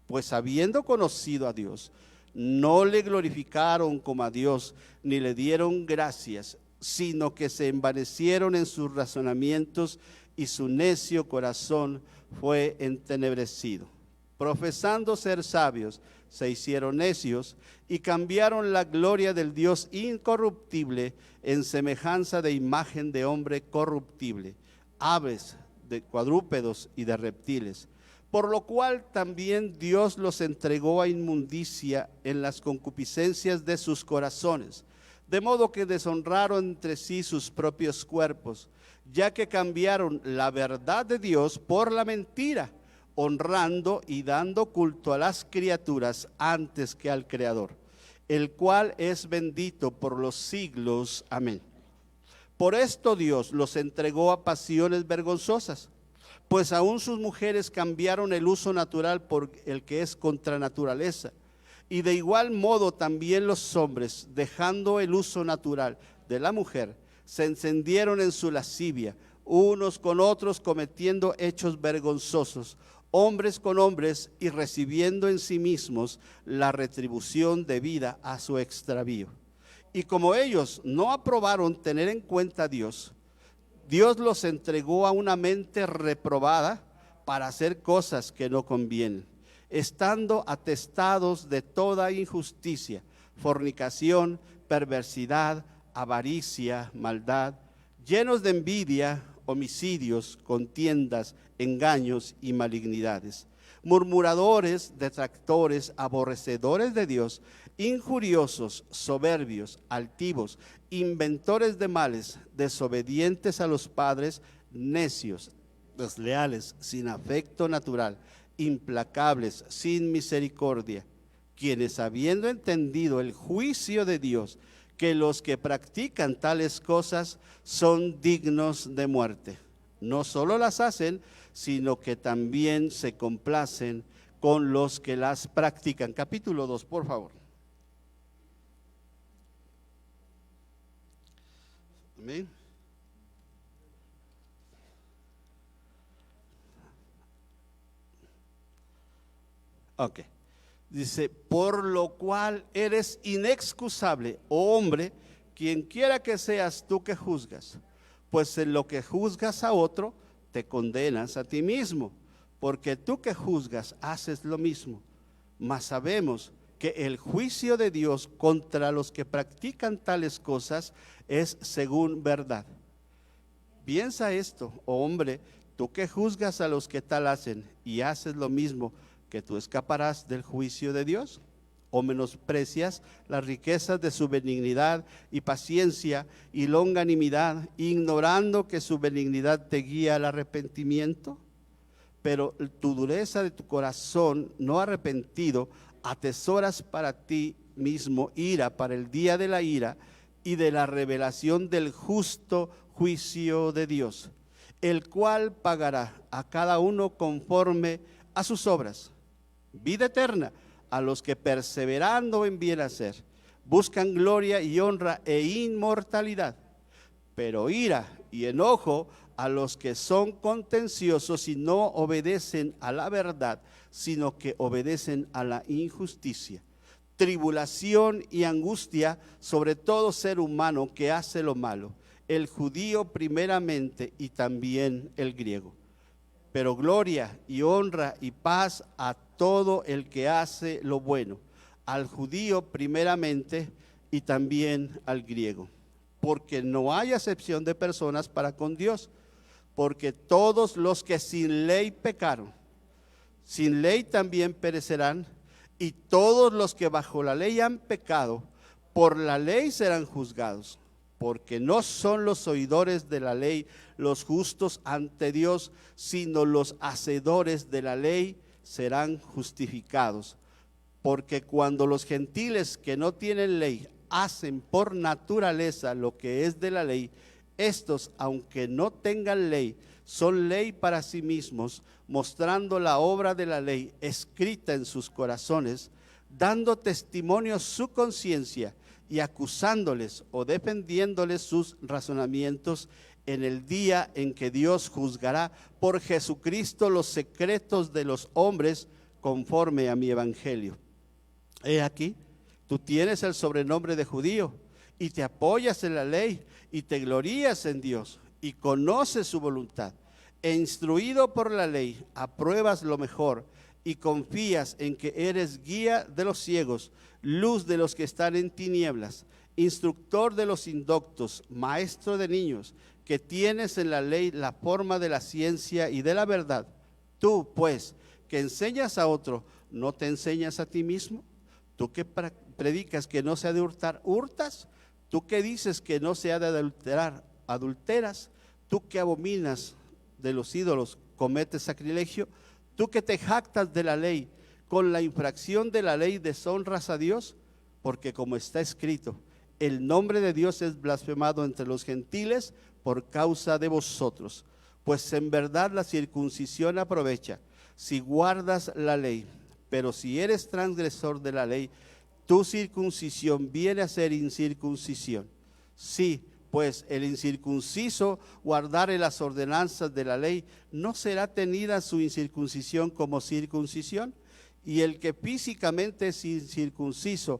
pues habiendo conocido a Dios, no le glorificaron como a Dios, ni le dieron gracias, sino que se envanecieron en sus razonamientos y su necio corazón fue entenebrecido. Profesando ser sabios, se hicieron necios y cambiaron la gloria del Dios incorruptible en semejanza de imagen de hombre corruptible, aves, de cuadrúpedos y de reptiles, por lo cual también Dios los entregó a inmundicia en las concupiscencias de sus corazones, de modo que deshonraron entre sí sus propios cuerpos, ya que cambiaron la verdad de Dios por la mentira, honrando y dando culto a las criaturas antes que al Creador, el cual es bendito por los siglos. Amén. Por esto Dios los entregó a pasiones vergonzosas, pues aún sus mujeres cambiaron el uso natural por el que es contra naturaleza. Y de igual modo también los hombres, dejando el uso natural de la mujer, se encendieron en su lascivia, unos con otros cometiendo hechos vergonzosos, hombres con hombres, y recibiendo en sí mismos la retribución debida a su extravío. Y como ellos no aprobaron tener en cuenta a Dios, Dios los entregó a una mente reprobada para hacer cosas que no convienen, estando atestados de toda injusticia, fornicación, perversidad, avaricia, maldad, llenos de envidia, homicidios, contiendas, engaños y malignidades, murmuradores, detractores, aborrecedores de Dios, injuriosos, soberbios, altivos, inventores de males, desobedientes a los padres, necios, desleales, sin afecto natural, implacables, sin misericordia, quienes habiendo entendido el juicio de Dios, que los que practican tales cosas son dignos de muerte, no solo las hacen, sino que también se complacen con los que las practican. Capítulo 2, por favor. Amén. Ok. Dice, por lo cual eres inexcusable, oh hombre, quien quiera que seas tú que juzgas, pues en lo que juzgas a otro, te condenas a ti mismo, porque tú que juzgas haces lo mismo. Mas sabemos que el juicio de Dios contra los que practican tales cosas es según verdad. Piensa esto, oh hombre, tú que juzgas a los que tal hacen y haces lo mismo, que tú escaparás del juicio de Dios, o menosprecias las riquezas de su benignidad y paciencia y longanimidad, ignorando que su benignidad te guía al arrepentimiento. Pero tu dureza de tu corazón no arrepentido atesoras para ti mismo ira para el día de la ira y de la revelación del justo juicio de Dios, el cual pagará a cada uno conforme a sus obras. Vida eterna a los que perseverando en bien hacer buscan gloria y honra e inmortalidad, pero ira y enojo a los que son contenciosos y no obedecen a la verdad, sino que obedecen a la injusticia. Tribulación y angustia sobre todo ser humano que hace lo malo, el judío primeramente y también el griego. Pero gloria y honra y paz a todo el que hace lo bueno, al judío primeramente y también al griego. Porque no hay acepción de personas para con Dios, porque todos los que sin ley pecaron, sin ley también perecerán, y todos los que bajo la ley han pecado, por la ley serán juzgados. Porque no son los oidores de la ley los justos ante Dios, sino los hacedores de la ley serán justificados. Porque cuando los gentiles que no tienen ley hacen por naturaleza lo que es de la ley, estos, aunque no tengan ley, son ley para sí mismos, mostrando la obra de la ley escrita en sus corazones, dando testimonio su conciencia y acusándoles o defendiéndoles sus razonamientos en el día en que Dios juzgará por Jesucristo los secretos de los hombres conforme a mi evangelio. He aquí, tú tienes el sobrenombre de judío y te apoyas en la ley y te glorías en Dios y conoces su voluntad. E instruido por la ley, apruebas lo mejor y confías en que eres guía de los ciegos, luz de los que están en tinieblas, instructor de los indoctos, maestro de niños, que tienes en la ley la forma de la ciencia y de la verdad. Tú, pues, que enseñas a otro, ¿no te enseñas a ti mismo? Tú que predicas que no se ha de hurtar, ¿hurtas? Tú que dices que no se ha de adulterar, ¿adulteras? Tú que abominas de los ídolos, ¿cometes sacrilegio? Tú que te jactas de la ley, con la infracción de la ley deshonras a Dios, porque como está escrito, el nombre de Dios es blasfemado entre los gentiles por causa de vosotros. Pues en verdad la circuncisión aprovecha si guardas la ley, pero si eres transgresor de la ley, tu circuncisión viene a ser incircuncisión. Sí, pues el incircunciso guardare las ordenanzas de la ley, ¿no será tenida su incircuncisión como circuncisión? Y el que físicamente es incircunciso,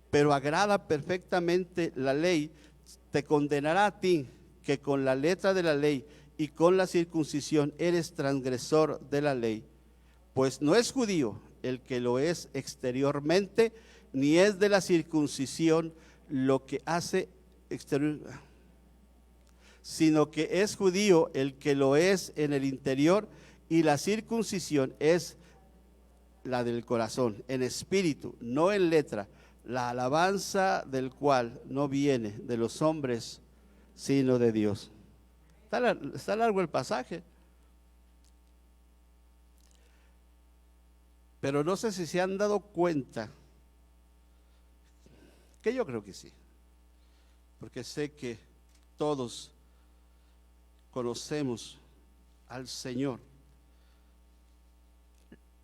pero agrada perfectamente la ley, te condenará a ti, que con la letra de la ley y con la circuncisión eres transgresor de la ley. Pues no es judío el que lo es exteriormente, ni es de la circuncisión lo que hace exterior, sino que es judío el que lo es en el interior, y la circuncisión es la del corazón, en espíritu, no en letra, la alabanza del cual no viene de los hombres, sino de Dios. Está largo el pasaje, pero no sé si se han dado cuenta, que yo creo que sí, porque sé que todos conocemos al Señor.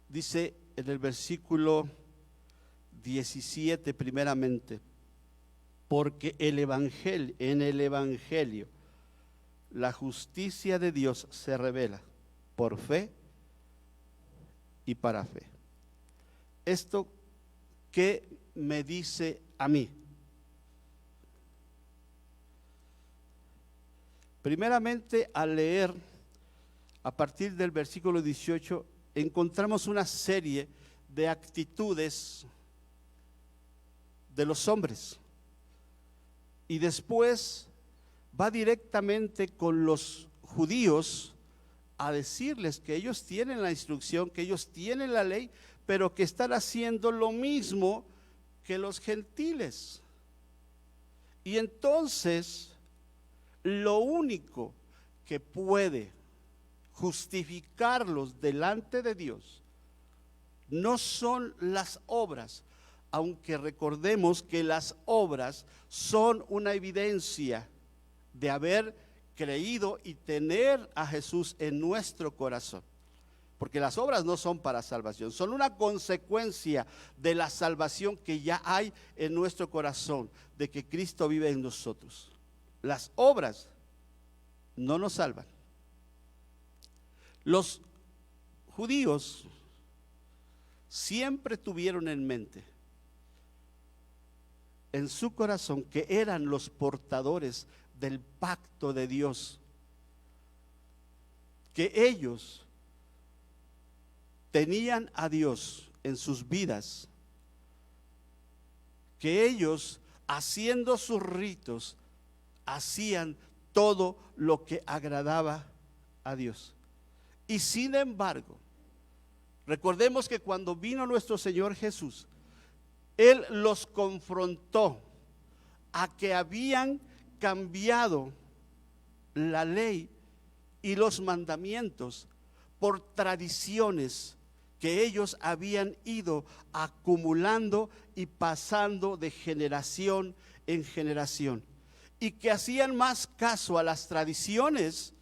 Dice en el versículo 17 primeramente, porque en el Evangelio la justicia de Dios se revela por fe y para fe. ¿Esto qué me dice a mí? Primeramente, al leer a partir del versículo 18, encontramos una serie de actitudes de los hombres, y después va directamente con los judíos a decirles que ellos tienen la instrucción, que ellos tienen la ley, pero que están haciendo lo mismo que los gentiles. Y entonces lo único que puede justificarlos delante de Dios no son las obras, aunque recordemos que las obras son una evidencia de haber creído y tener a Jesús en nuestro corazón. Porque las obras no son para salvación, son una consecuencia de la salvación que ya hay en nuestro corazón, de que Cristo vive en nosotros. Las obras no nos salvan. Los judíos siempre tuvieron en mente, en su corazón, que eran los portadores del pacto de Dios, que ellos tenían a Dios en sus vidas, que ellos, haciendo sus ritos, hacían todo lo que agradaba a Dios. Y sin embargo, recordemos que cuando vino nuestro Señor Jesús, Él los confrontó a que habían cambiado la ley y los mandamientos por tradiciones que ellos habían ido acumulando y pasando de generación en generación, y que hacían más caso a las tradiciones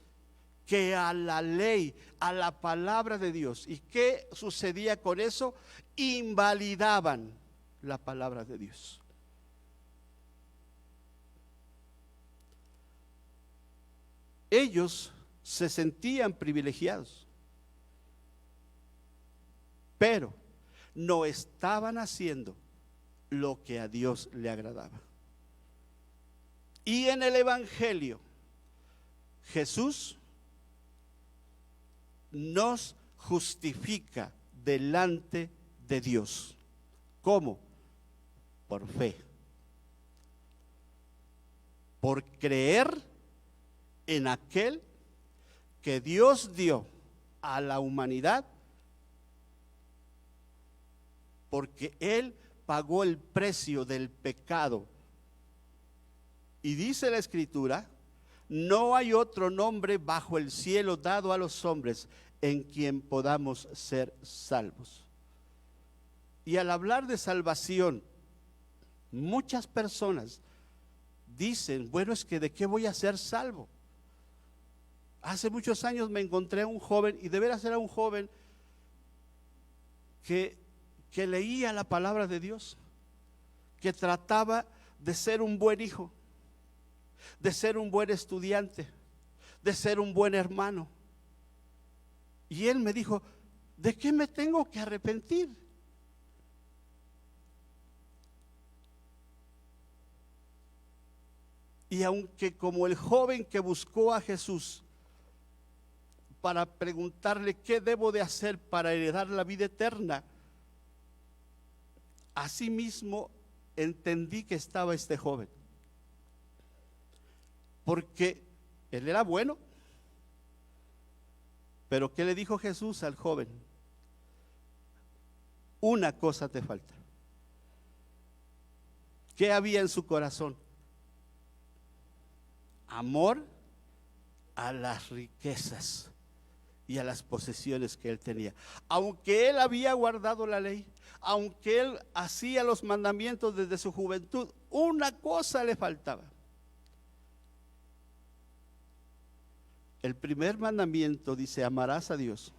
que a la ley, a la palabra de Dios. ¿Y qué sucedía con eso? Invalidaban la palabra de Dios. Ellos se sentían privilegiados, pero no estaban haciendo lo que a Dios le agradaba. Y en el Evangelio, Jesús nos justifica delante de Dios. ¿Cómo? Por fe, por creer en aquel que Dios dio a la humanidad, porque Él pagó el precio del pecado. Y dice la Escritura, no hay otro nombre bajo el cielo dado a los hombres en quien podamos ser salvos. Y al hablar de salvación, muchas personas dicen, bueno, es que ¿de qué voy a ser salvo? Hace muchos años me encontré a un joven, y de veras era un joven que leía la palabra de Dios, que trataba de ser un buen hijo, de ser un buen estudiante, de ser un buen hermano. Y él me dijo, ¿de qué me tengo que arrepentir? Y aunque como el joven que buscó a Jesús para preguntarle qué debo de hacer para heredar la vida eterna, asimismo entendí que estaba este joven, porque él era bueno. Pero ¿qué le dijo Jesús al joven? Una cosa te falta. ¿Qué había en su corazón? Amor a las riquezas y a las posesiones que él tenía. Aunque él había guardado la ley, aunque él hacía los mandamientos desde su juventud, una cosa le faltaba. El primer mandamiento dice: amarás a Dios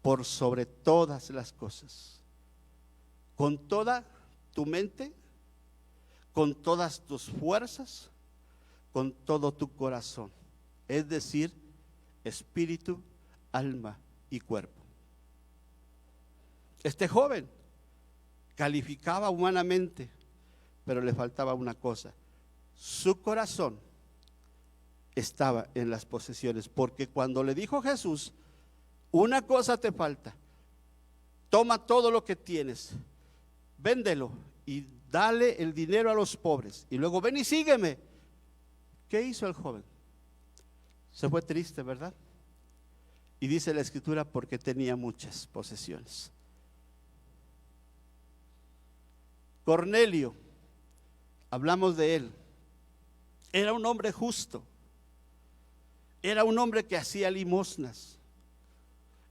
por sobre todas las cosas, con toda tu mente, con todas tus fuerzas, con todo tu corazón, es decir, espíritu, alma y cuerpo. Este joven calificaba humanamente, pero le faltaba una cosa: su corazón estaba en las posesiones, porque cuando le dijo Jesús, una cosa te falta, toma todo lo que tienes, véndelo y dale el dinero a los pobres, y luego ven y sígueme. ¿Qué hizo el joven? Se fue triste, ¿verdad? Y dice la Escritura, porque tenía muchas posesiones. Cornelio, hablamos de él, era un hombre justo, era un hombre que hacía limosnas,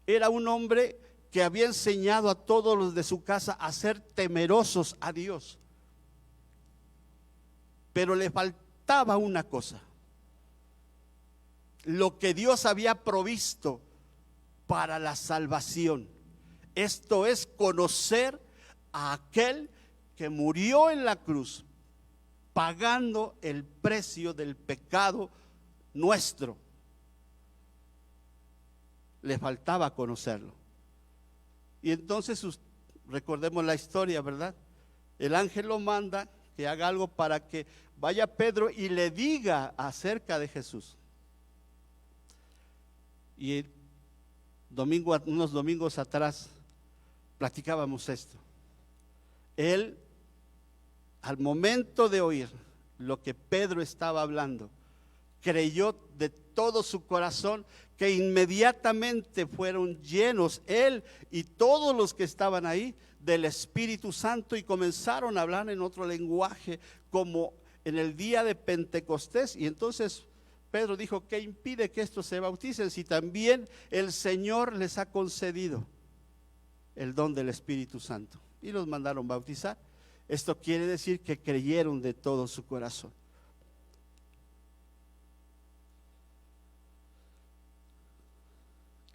era un hombre que había enseñado a todos los de su casa a ser temerosos a Dios, pero le faltaba una cosa: lo que Dios había provisto para la salvación. Esto es conocer a aquel que murió en la cruz, pagando el precio del pecado nuestro. Le faltaba conocerlo. Y entonces recordemos la historia, ¿verdad? El ángel lo manda que haga algo para que vaya Pedro y le diga acerca de Jesús. Y unos domingos atrás platicábamos esto. Él, al momento de oír lo que Pedro estaba hablando, creyó de todo su corazón, que inmediatamente fueron llenos él y todos los que estaban ahí del Espíritu Santo, y comenzaron a hablar en otro lenguaje, como en el día de Pentecostés. Y entonces Pedro dijo: ¿qué impide que estos se bauticen si también el Señor les ha concedido el don del Espíritu Santo? Y los mandaron bautizar. Esto quiere decir que creyeron de todo su corazón.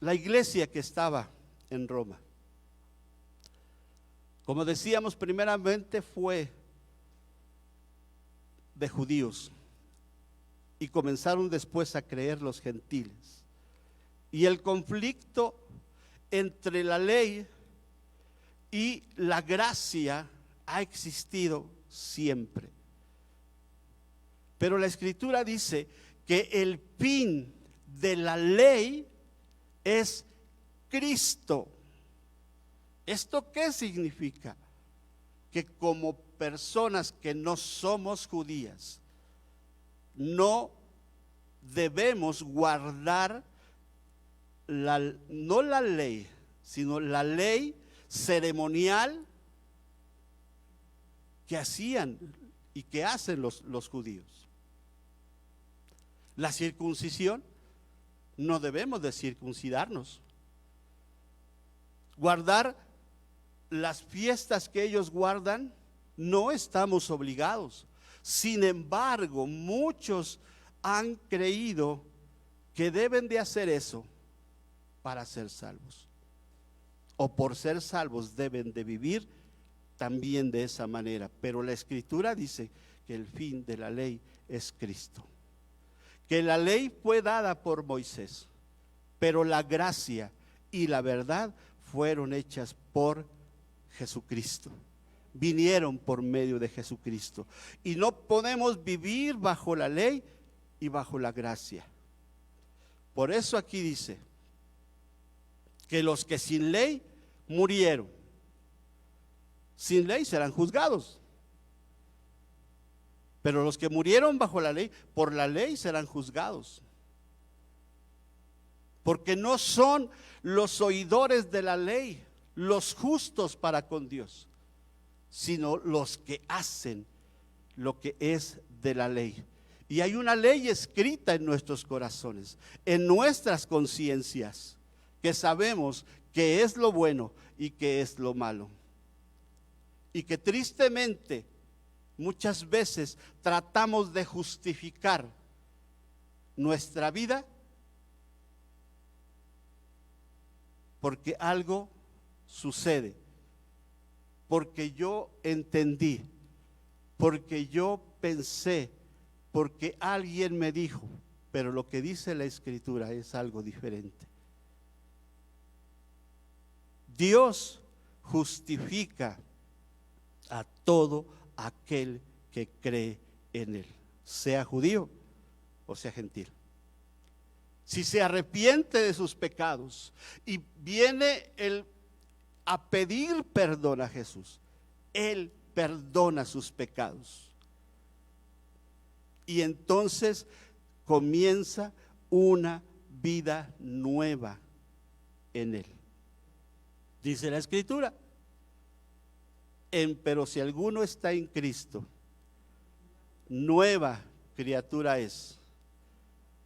La iglesia que estaba en Roma, como decíamos, primeramente fue de judíos, y comenzaron después a creer los gentiles. Y el conflicto entre la ley y la gracia ha existido siempre. Pero la Escritura dice que el fin de la ley es Cristo. ¿Esto qué significa? Que como personas que no somos judías, no debemos guardar no la ley, sino la ley ceremonial que hacían y que hacen los judíos. La circuncisión, no debemos de circuncidarnos. Guardar las fiestas que ellos guardan, no estamos obligados. Sin embargo, muchos han creído que deben de hacer eso para ser salvos. O por ser salvos deben de vivir también de esa manera. Pero la Escritura dice que el fin de la ley es Cristo. Que la ley fue dada por Moisés, pero la gracia y la verdad fueron hechas por Jesucristo. Vinieron por medio de Jesucristo. Y no podemos vivir bajo la ley y bajo la gracia. Por eso aquí dice que los que sin ley murieron, sin ley serán juzgados. Pero los que murieron bajo la ley, por la ley serán juzgados. Porque no son los oidores de la ley los justos para con Dios, sino los que hacen lo que es de la ley. Y hay una ley escrita en nuestros corazones, en nuestras conciencias, que sabemos qué es lo bueno y qué es lo malo. Y que tristemente muchas veces tratamos de justificar nuestra vida porque algo sucede, porque yo entendí, porque yo pensé, porque alguien me dijo, pero lo que dice la Escritura es algo diferente. Dios justifica a todo aquel que cree en Él, sea judío o sea gentil. Si se arrepiente de sus pecados y viene a pedir perdón a Jesús, Él perdona sus pecados. Y entonces comienza una vida nueva en Él. Dice la Escritura, pero si alguno está en Cristo, nueva criatura es.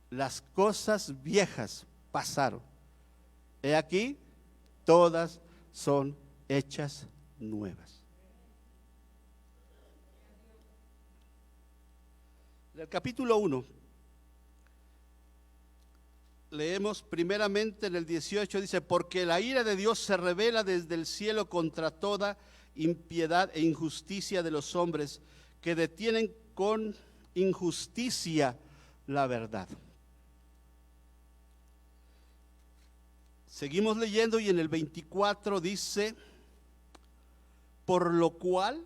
Las cosas viejas pasaron. He aquí, todas son hechas nuevas. En el capítulo 1, leemos primeramente en el 18, dice: porque la ira de Dios se revela desde el cielo contra toda impiedad e injusticia de los hombres que detienen con injusticia la verdad. Seguimos leyendo y en el 24 dice: por lo cual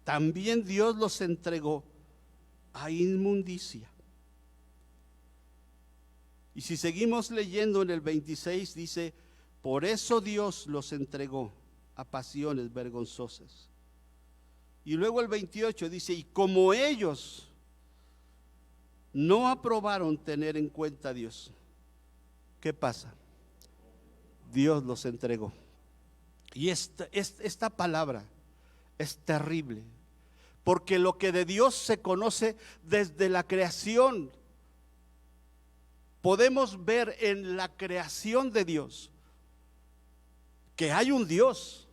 también Dios los entregó a inmundicia. Y si seguimos leyendo en el 26 dice: por eso Dios los entregó a pasiones vergonzosas. Y luego el 28 dice: y como ellos no aprobaron tener en cuenta a Dios, ¿qué pasa? Dios los entregó. Y esta palabra es terrible, porque lo que de Dios se conoce desde la creación, podemos ver en la creación de Dios que hay un Dios.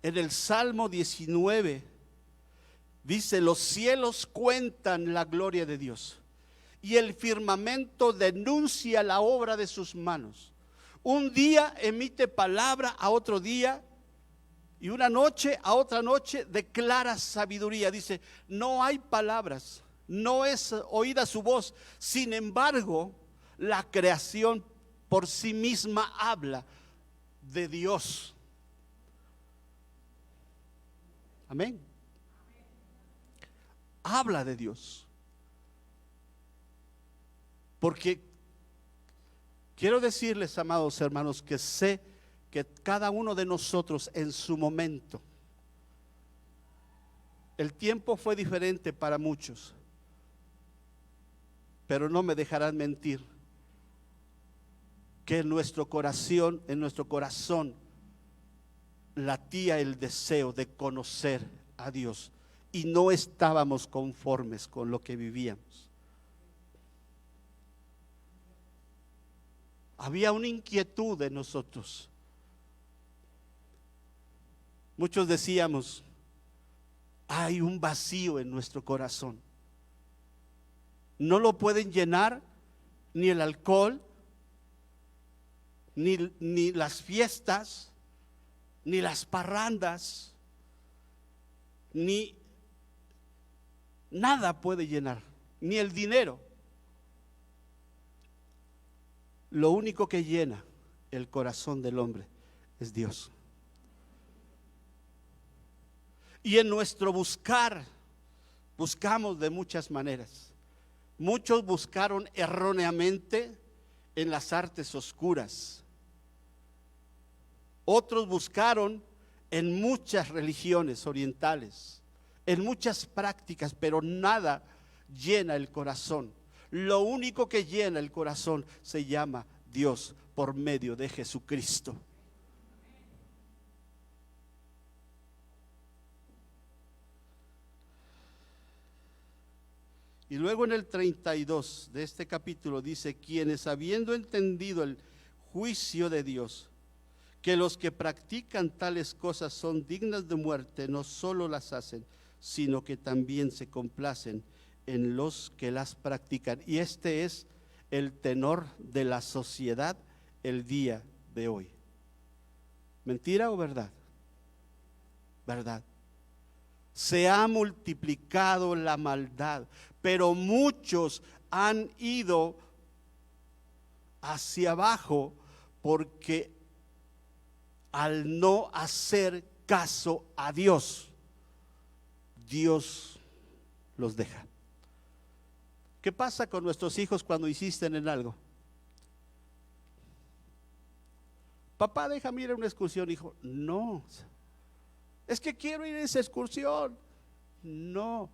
En el Salmo 19 dice: los cielos cuentan la gloria de Dios y el firmamento denuncia la obra de sus manos. Un día emite palabra a otro día, y una noche a otra noche declara sabiduría. Dice: no hay palabras, no es oída su voz. Sin embargo, la creación por sí misma habla de Dios. Amén. Habla de Dios. Porque quiero decirles, amados hermanos, que sé que cada uno de nosotros en su momento, el tiempo fue diferente para muchos, pero no me dejarán mentir que en nuestro corazón latía el deseo de conocer a Dios y no estábamos conformes con lo que vivíamos. Había una inquietud en nosotros. Muchos decíamos: hay un vacío en nuestro corazón. No lo pueden llenar ni el alcohol, ni las fiestas, ni las parrandas, ni nada puede llenar, ni el dinero. Lo único que llena el corazón del hombre es Dios. Y en nuestro buscar, buscamos de muchas maneras. Muchos buscaron erróneamente en las artes oscuras. Otros buscaron en muchas religiones orientales, en muchas prácticas, pero nada llena el corazón. Lo único que llena el corazón se llama Dios por medio de Jesucristo. Y luego en el 32 de este capítulo dice: quienes habiendo entendido el juicio de Dios, que los que practican tales cosas son dignas de muerte, no solo las hacen, sino que también se complacen en los que las practican. Y este es el tenor de la sociedad el día de hoy. ¿Mentira o verdad? Verdad. Se ha multiplicado la maldad, pero muchos han ido hacia abajo porque al no hacer caso a Dios, Dios los deja. ¿Qué pasa con nuestros hijos cuando insisten en algo? Papá, déjame ir a una excursión, hijo. No. Es que quiero ir a esa excursión. No.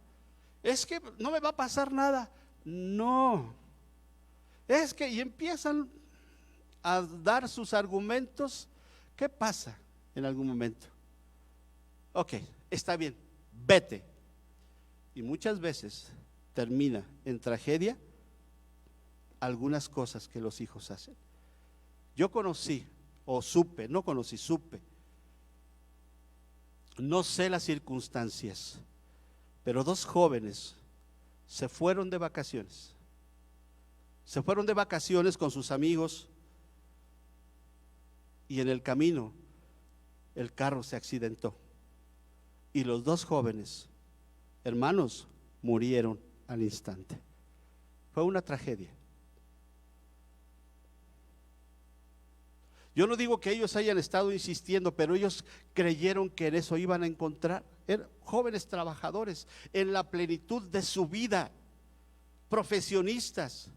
Es que no me va a pasar nada. No. Es que, y empiezan a dar sus argumentos. ¿Qué pasa en algún momento? Ok, está bien, vete. Y muchas veces termina en tragedia algunas cosas que los hijos hacen. Yo conocí, o supe, no conocí, supe. No sé las circunstancias, pero dos jóvenes se fueron de vacaciones. Se fueron de vacaciones con sus amigos y en el camino el carro se accidentó. Y los dos jóvenes, hermanos, murieron al instante. Fue una tragedia. Yo no digo que ellos hayan estado insistiendo, pero ellos creyeron que en eso iban a encontrar. Eran jóvenes trabajadores en la plenitud de su vida, profesionistas,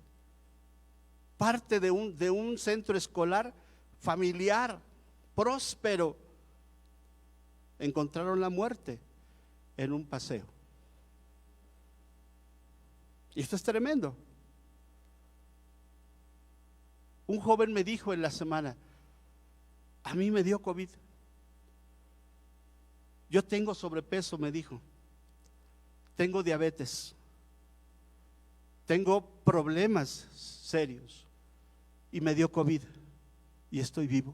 parte de un centro escolar familiar, próspero. Encontraron la muerte en un paseo. Y esto es tremendo. Un joven me dijo en la semana: a mí me dio COVID. Yo tengo sobrepeso, me dijo. Tengo diabetes. Tengo problemas serios. Y me dio COVID. Y estoy vivo.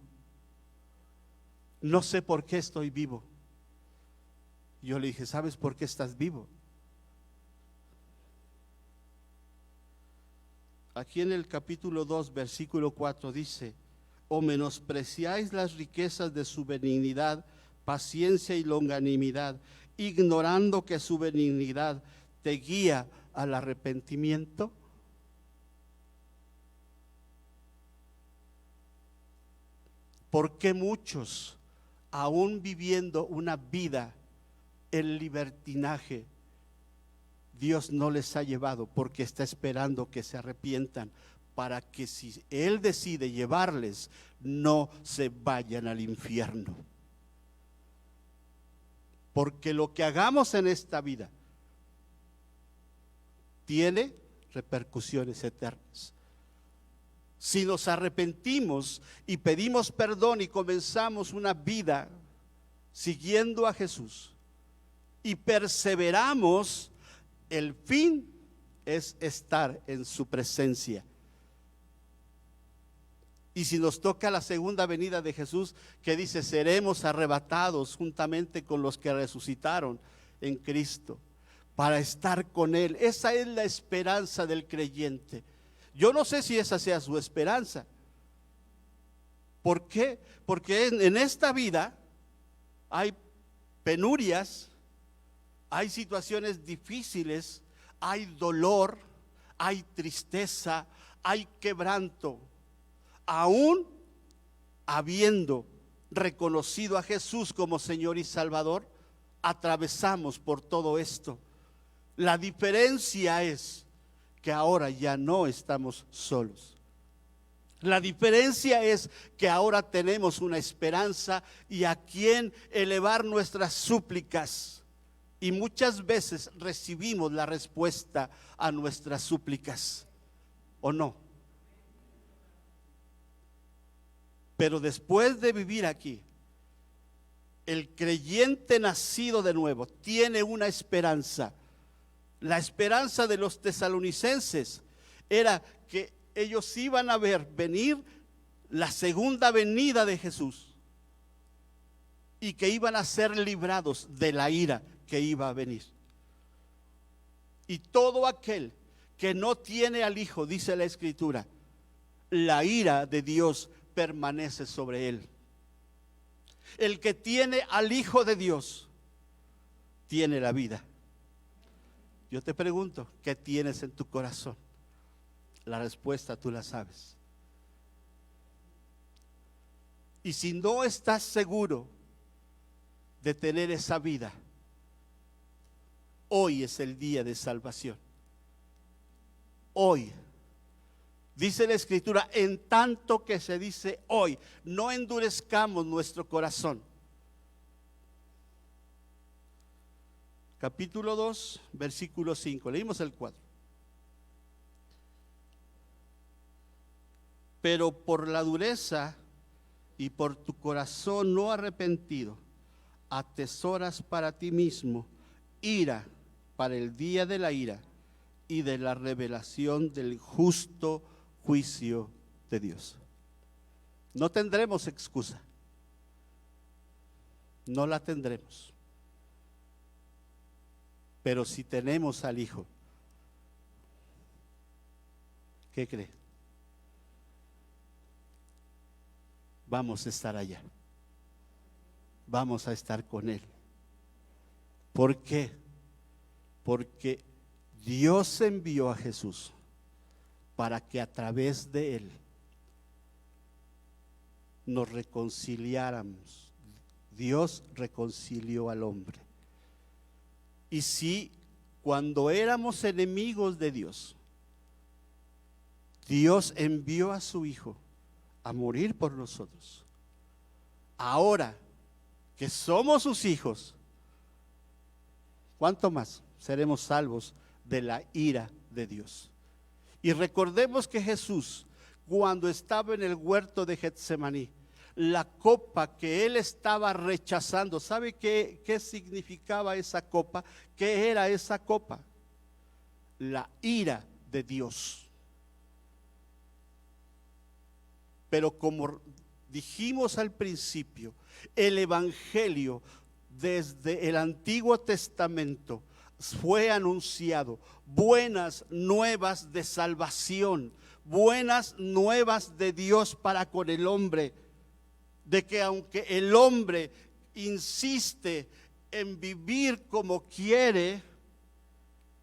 No sé por qué estoy vivo. Yo le dije: ¿sabes por qué estás vivo? Aquí en el capítulo 2, versículo 4 dice: o menospreciáis las riquezas de su benignidad, paciencia y longanimidad, ignorando que su benignidad te guía al arrepentimiento. ¿Por qué muchos, aún viviendo una vida en libertinaje, Dios no les ha llevado? Porque está esperando que se arrepientan, para que si Él decide llevarles, no se vayan al infierno. Porque lo que hagamos en esta vida tiene repercusiones eternas. Si nos arrepentimos y pedimos perdón y comenzamos una vida siguiendo a Jesús y perseveramos, el fin es estar en su presencia. Y si nos toca la segunda venida de Jesús, que dice: seremos arrebatados juntamente con los que resucitaron en Cristo, para estar con Él. Esa es la esperanza del creyente. Yo no sé si esa sea su esperanza. ¿Por qué? Porque en esta vida hay penurias, hay situaciones difíciles, hay dolor, hay tristeza, hay quebranto. Aún habiendo reconocido a Jesús como Señor y Salvador, atravesamos por todo esto. La diferencia es que ahora ya no estamos solos. La diferencia es que ahora tenemos una esperanza y a quien elevar nuestras súplicas. Y muchas veces recibimos la respuesta a nuestras súplicas, ¿o no? Pero después de vivir aquí, el creyente nacido de nuevo tiene una esperanza. La esperanza de los tesalonicenses era que ellos iban a ver venir la segunda venida de Jesús y que iban a ser librados de la ira que iba a venir. Y todo aquel que no tiene al Hijo, dice la Escritura, la ira de Dios permanece sobre él. El que tiene al Hijo de Dios tiene la vida. Yo te pregunto, ¿qué tienes en tu corazón? La respuesta tú la sabes. Y si no estás seguro de tener esa vida, hoy es el día de salvación. Hoy. Dice la Escritura, en tanto que se dice hoy, no endurezcamos nuestro corazón. Capítulo 2, versículo 5, leímos el 4. Pero por la dureza y por tu corazón no arrepentido, atesoras para ti mismo ira para el día de la ira y de la revelación del justo juicio de Dios. No tendremos excusa, no la tendremos. Pero si tenemos al Hijo, ¿qué cree? Vamos a estar allá. Vamos a estar con Él. ¿Por qué? Porque Dios envió a Jesús para que a través de Él nos reconciliáramos. Dios reconcilió al hombre. Y si cuando éramos enemigos de Dios, Dios envió a su Hijo a morir por nosotros, ahora que somos sus hijos, ¿cuánto más seremos salvos de la ira de Dios? Y recordemos que Jesús, cuando estaba en el huerto de Getsemaní, la copa que él estaba rechazando, ¿sabe qué significaba esa copa? ¿Qué era esa copa? La ira de Dios. Pero como dijimos al principio, el Evangelio desde el Antiguo Testamento fue anunciado, buenas nuevas de salvación, buenas nuevas de Dios para con el hombre, de que aunque el hombre insiste en vivir como quiere,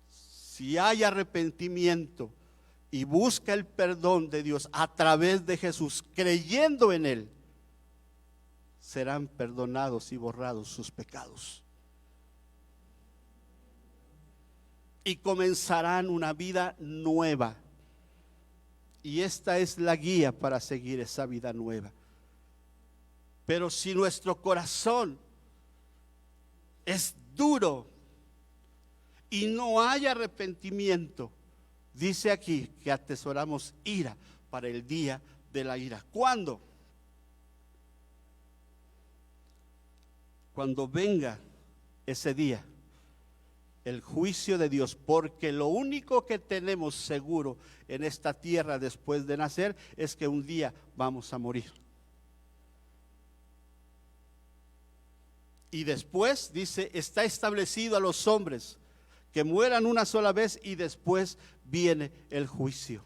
si hay arrepentimiento y busca el perdón de Dios a través de Jesús, creyendo en Él, serán perdonados y borrados sus pecados. Y comenzarán una vida nueva. Y esta es la guía para seguir esa vida nueva. Pero si nuestro corazón es duro y no hay arrepentimiento, dice aquí que atesoramos ira para el día de la ira. ¿Cuándo? Cuando venga ese día, el juicio de Dios, porque lo único que tenemos seguro en esta tierra después de nacer es que un día vamos a morir. Y después dice, está establecido a los hombres que mueran una sola vez y después viene el juicio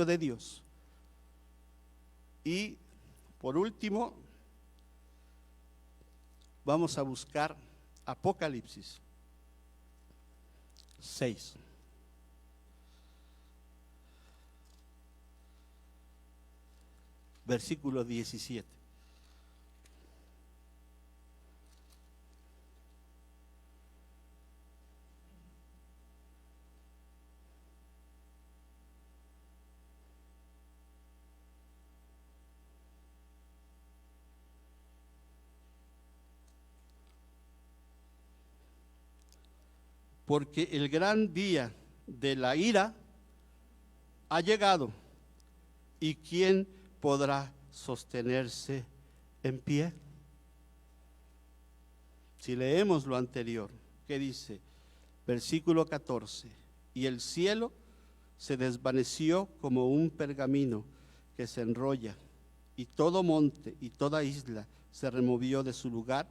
de Dios. Y por último, vamos a buscar Apocalipsis 6. Versículo 17. Porque el gran día de la ira ha llegado, ¿y quién podrá sostenerse en pie? Si leemos lo anterior, ¿qué dice? Versículo 14, y el cielo se desvaneció como un pergamino que se enrolla, y todo monte y toda isla se removió de su lugar,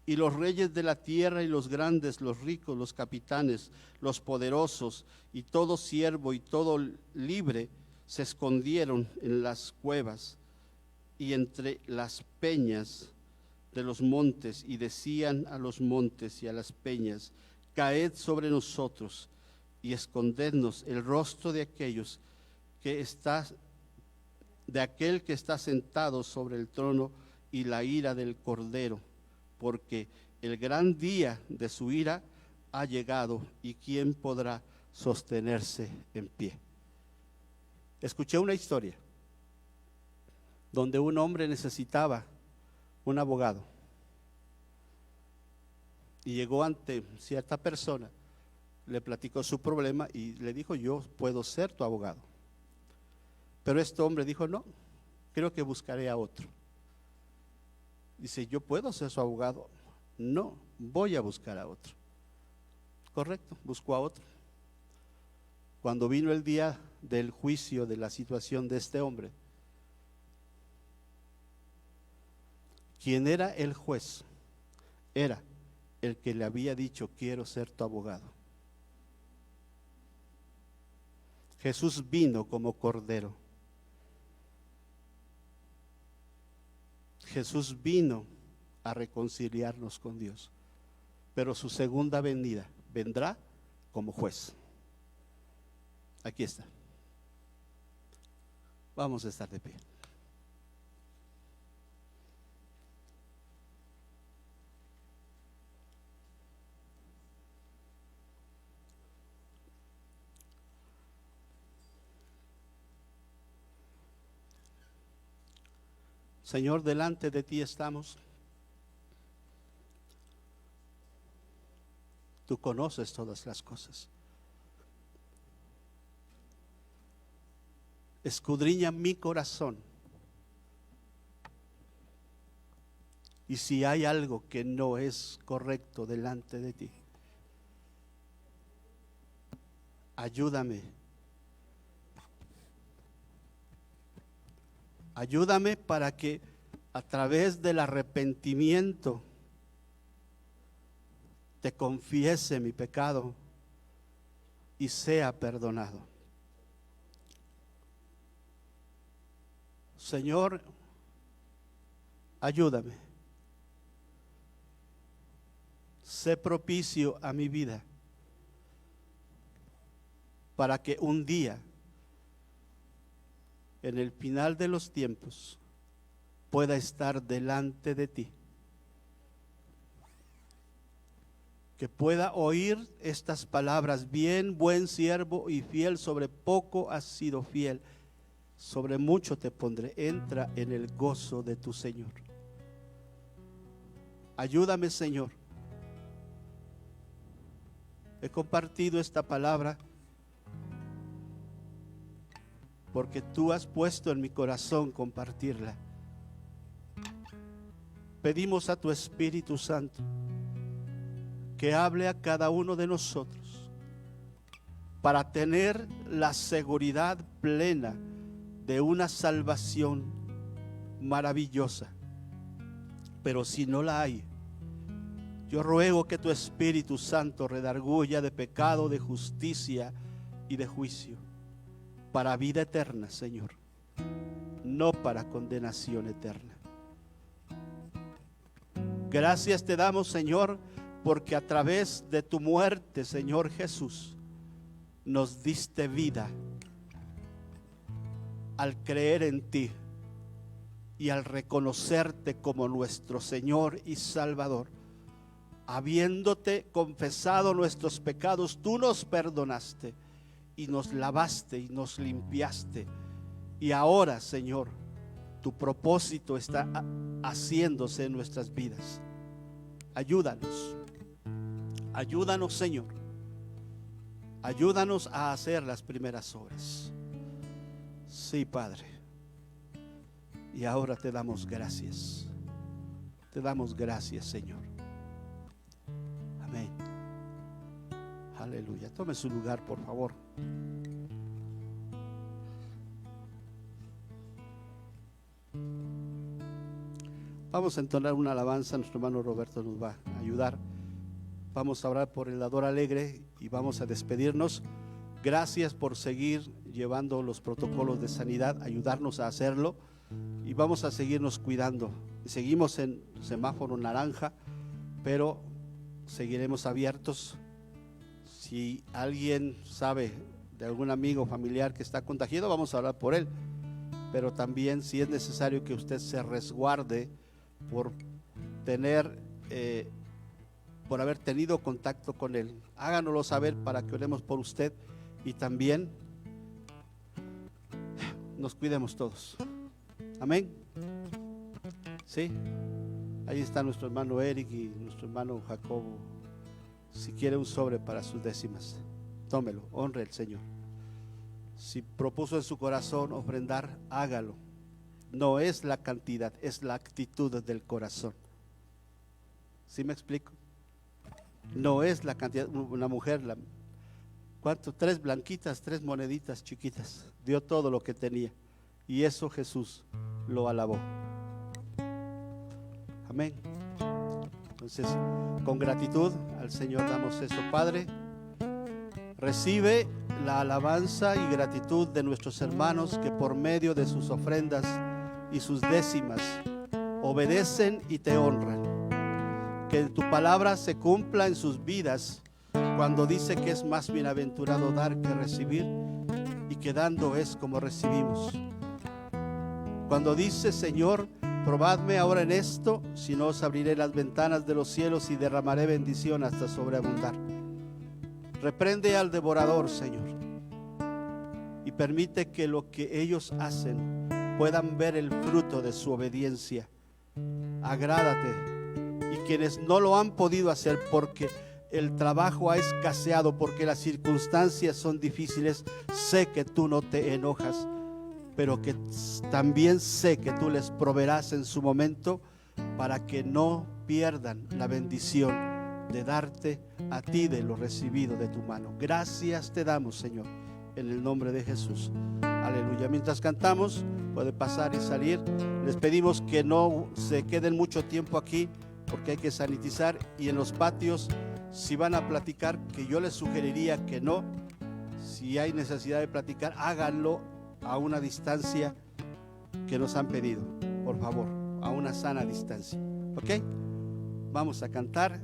y los reyes de la tierra y los grandes, los ricos, los capitanes, los poderosos y todo siervo y todo libre se escondieron en las cuevas y entre las peñas de los montes, y decían a los montes y a las peñas: caed sobre nosotros y escondednos el rostro de aquel que está sentado sobre el trono y la ira del Cordero, porque el gran día de su ira ha llegado, y quién podrá sostenerse en pie. Escuché una historia donde un hombre necesitaba un abogado y llegó ante cierta persona, le platicó su problema y le dijo: yo puedo ser tu abogado. Pero este hombre dijo: no, creo que buscaré a otro. Dice: yo puedo ser su abogado. No, voy a buscar a otro. Correcto, buscó a otro. Cuando vino el día del juicio de la situación de este hombre, quien era el juez era el que le había dicho: quiero ser tu abogado. Jesús vino como cordero. Jesús vino a reconciliarnos con Dios, pero su segunda venida vendrá como juez. Aquí está. Vamos a estar de pie. Señor, delante de ti estamos. Tú conoces todas las cosas. Escudriña mi corazón. Y si hay algo que no es correcto delante de ti, ayúdame. Ayúdame para que a través del arrepentimiento te confiese mi pecado y sea perdonado. Señor, ayúdame. Sé propicio a mi vida para que un día, en el final de los tiempos, pueda estar delante de ti. Que pueda oír estas palabras: bien, buen siervo y fiel, sobre poco has sido fiel, sobre mucho te pondré, entra en el gozo de tu Señor. Ayúdame, Señor. He compartido esta palabra porque tú has puesto en mi corazón compartirla. Pedimos a tu Espíritu Santo que hable a cada uno de nosotros para tener la seguridad plena de una salvación maravillosa. Pero si no la hay, Yo ruego que tu Espíritu Santo redarguya de pecado, de justicia y de juicio, para vida eterna, Señor, no para condenación eterna. Gracias te damos, Señor, porque a través de tu muerte, Señor Jesús, nos diste vida al creer en ti y al reconocerte como nuestro Señor y Salvador. Habiéndote confesado nuestros pecados, tú nos perdonaste y nos lavaste y nos limpiaste. Y ahora, Señor, tu propósito está haciéndose en nuestras vidas. Ayúdanos, ayúdanos, Señor. Ayúdanos a hacer las primeras obras. Sí, Padre. Y ahora te damos gracias. Te damos gracias, Señor. Amén. Aleluya. Tome su lugar, por favor. Vamos a entonar una alabanza. Nuestro hermano Roberto nos va a ayudar. Vamos a orar por el dador alegre y vamos a despedirnos. Gracias por seguir llevando los protocolos de sanidad, ayudarnos a hacerlo, y vamos a seguirnos cuidando. Seguimos en semáforo naranja, pero seguiremos abiertos. Si alguien sabe de algún amigo o familiar que está contagiado, vamos a orar por él, pero también si es necesario que usted se resguarde por haber tenido contacto con él, háganoslo saber para que oremos por usted y también nos cuidemos todos. Amén. Sí, ahí está nuestro hermano Eric y nuestro hermano Jacobo. Si quiere un sobre para sus décimas, tómelo, honre al Señor. Si propuso en su corazón ofrendar, hágalo. No es la cantidad, es la actitud del corazón. ¿Sí me explico? No es la cantidad. Una mujer, ¿cuánto? 3 blanquitas, 3 moneditas chiquitas, dio todo lo que tenía, y eso Jesús lo alabó. Amén. Entonces, con gratitud al Señor damos eso. Padre, recibe la alabanza y gratitud de nuestros hermanos que por medio de sus ofrendas y sus décimas obedecen y te honran. Que tu palabra se cumpla en sus vidas cuando dice que es más bienaventurado dar que recibir, y que dando es como recibimos. Cuando dice, Señor, probadme ahora en esto, si no os abriré las ventanas de los cielos y derramaré bendición hasta sobreabundar. Reprende al devorador, Señor, y permite que lo que ellos hacen puedan ver el fruto de su obediencia. Agrádate. Y quienes no lo han podido hacer porque el trabajo ha escaseado, porque las circunstancias son difíciles, sé que tú no te enojas, pero que también sé que tú les proveerás en su momento para que no pierdan la bendición de darte a ti de lo recibido de tu mano. Gracias te damos, Señor, en el nombre de Jesús. Aleluya. Mientras cantamos, puede pasar y salir. Les pedimos que no se queden mucho tiempo aquí, porque hay que sanitizar, y en los patios, si van a platicar, que yo les sugeriría que no. Si hay necesidad de platicar, háganlo a una distancia que nos han pedido, por favor, a una sana distancia. ¿Ok? Vamos a cantar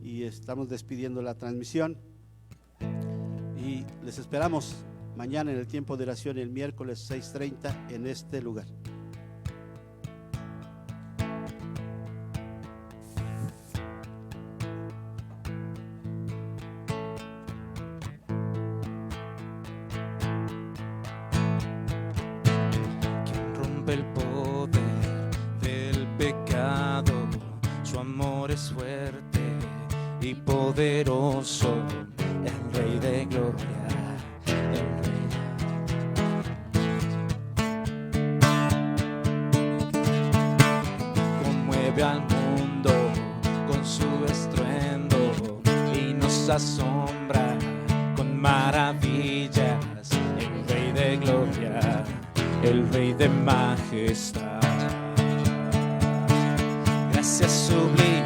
y estamos despidiendo la transmisión, y les esperamos mañana en el tiempo de oración, el miércoles 6:30 en este lugar. El poder del pecado, su amor es fuerte y poderoso, el Rey de gloria, el Rey. Conmueve al mundo con su estruendo y nos asombra con maravillas, el Rey de gloria, el Rey de majestad. Gracias sublime.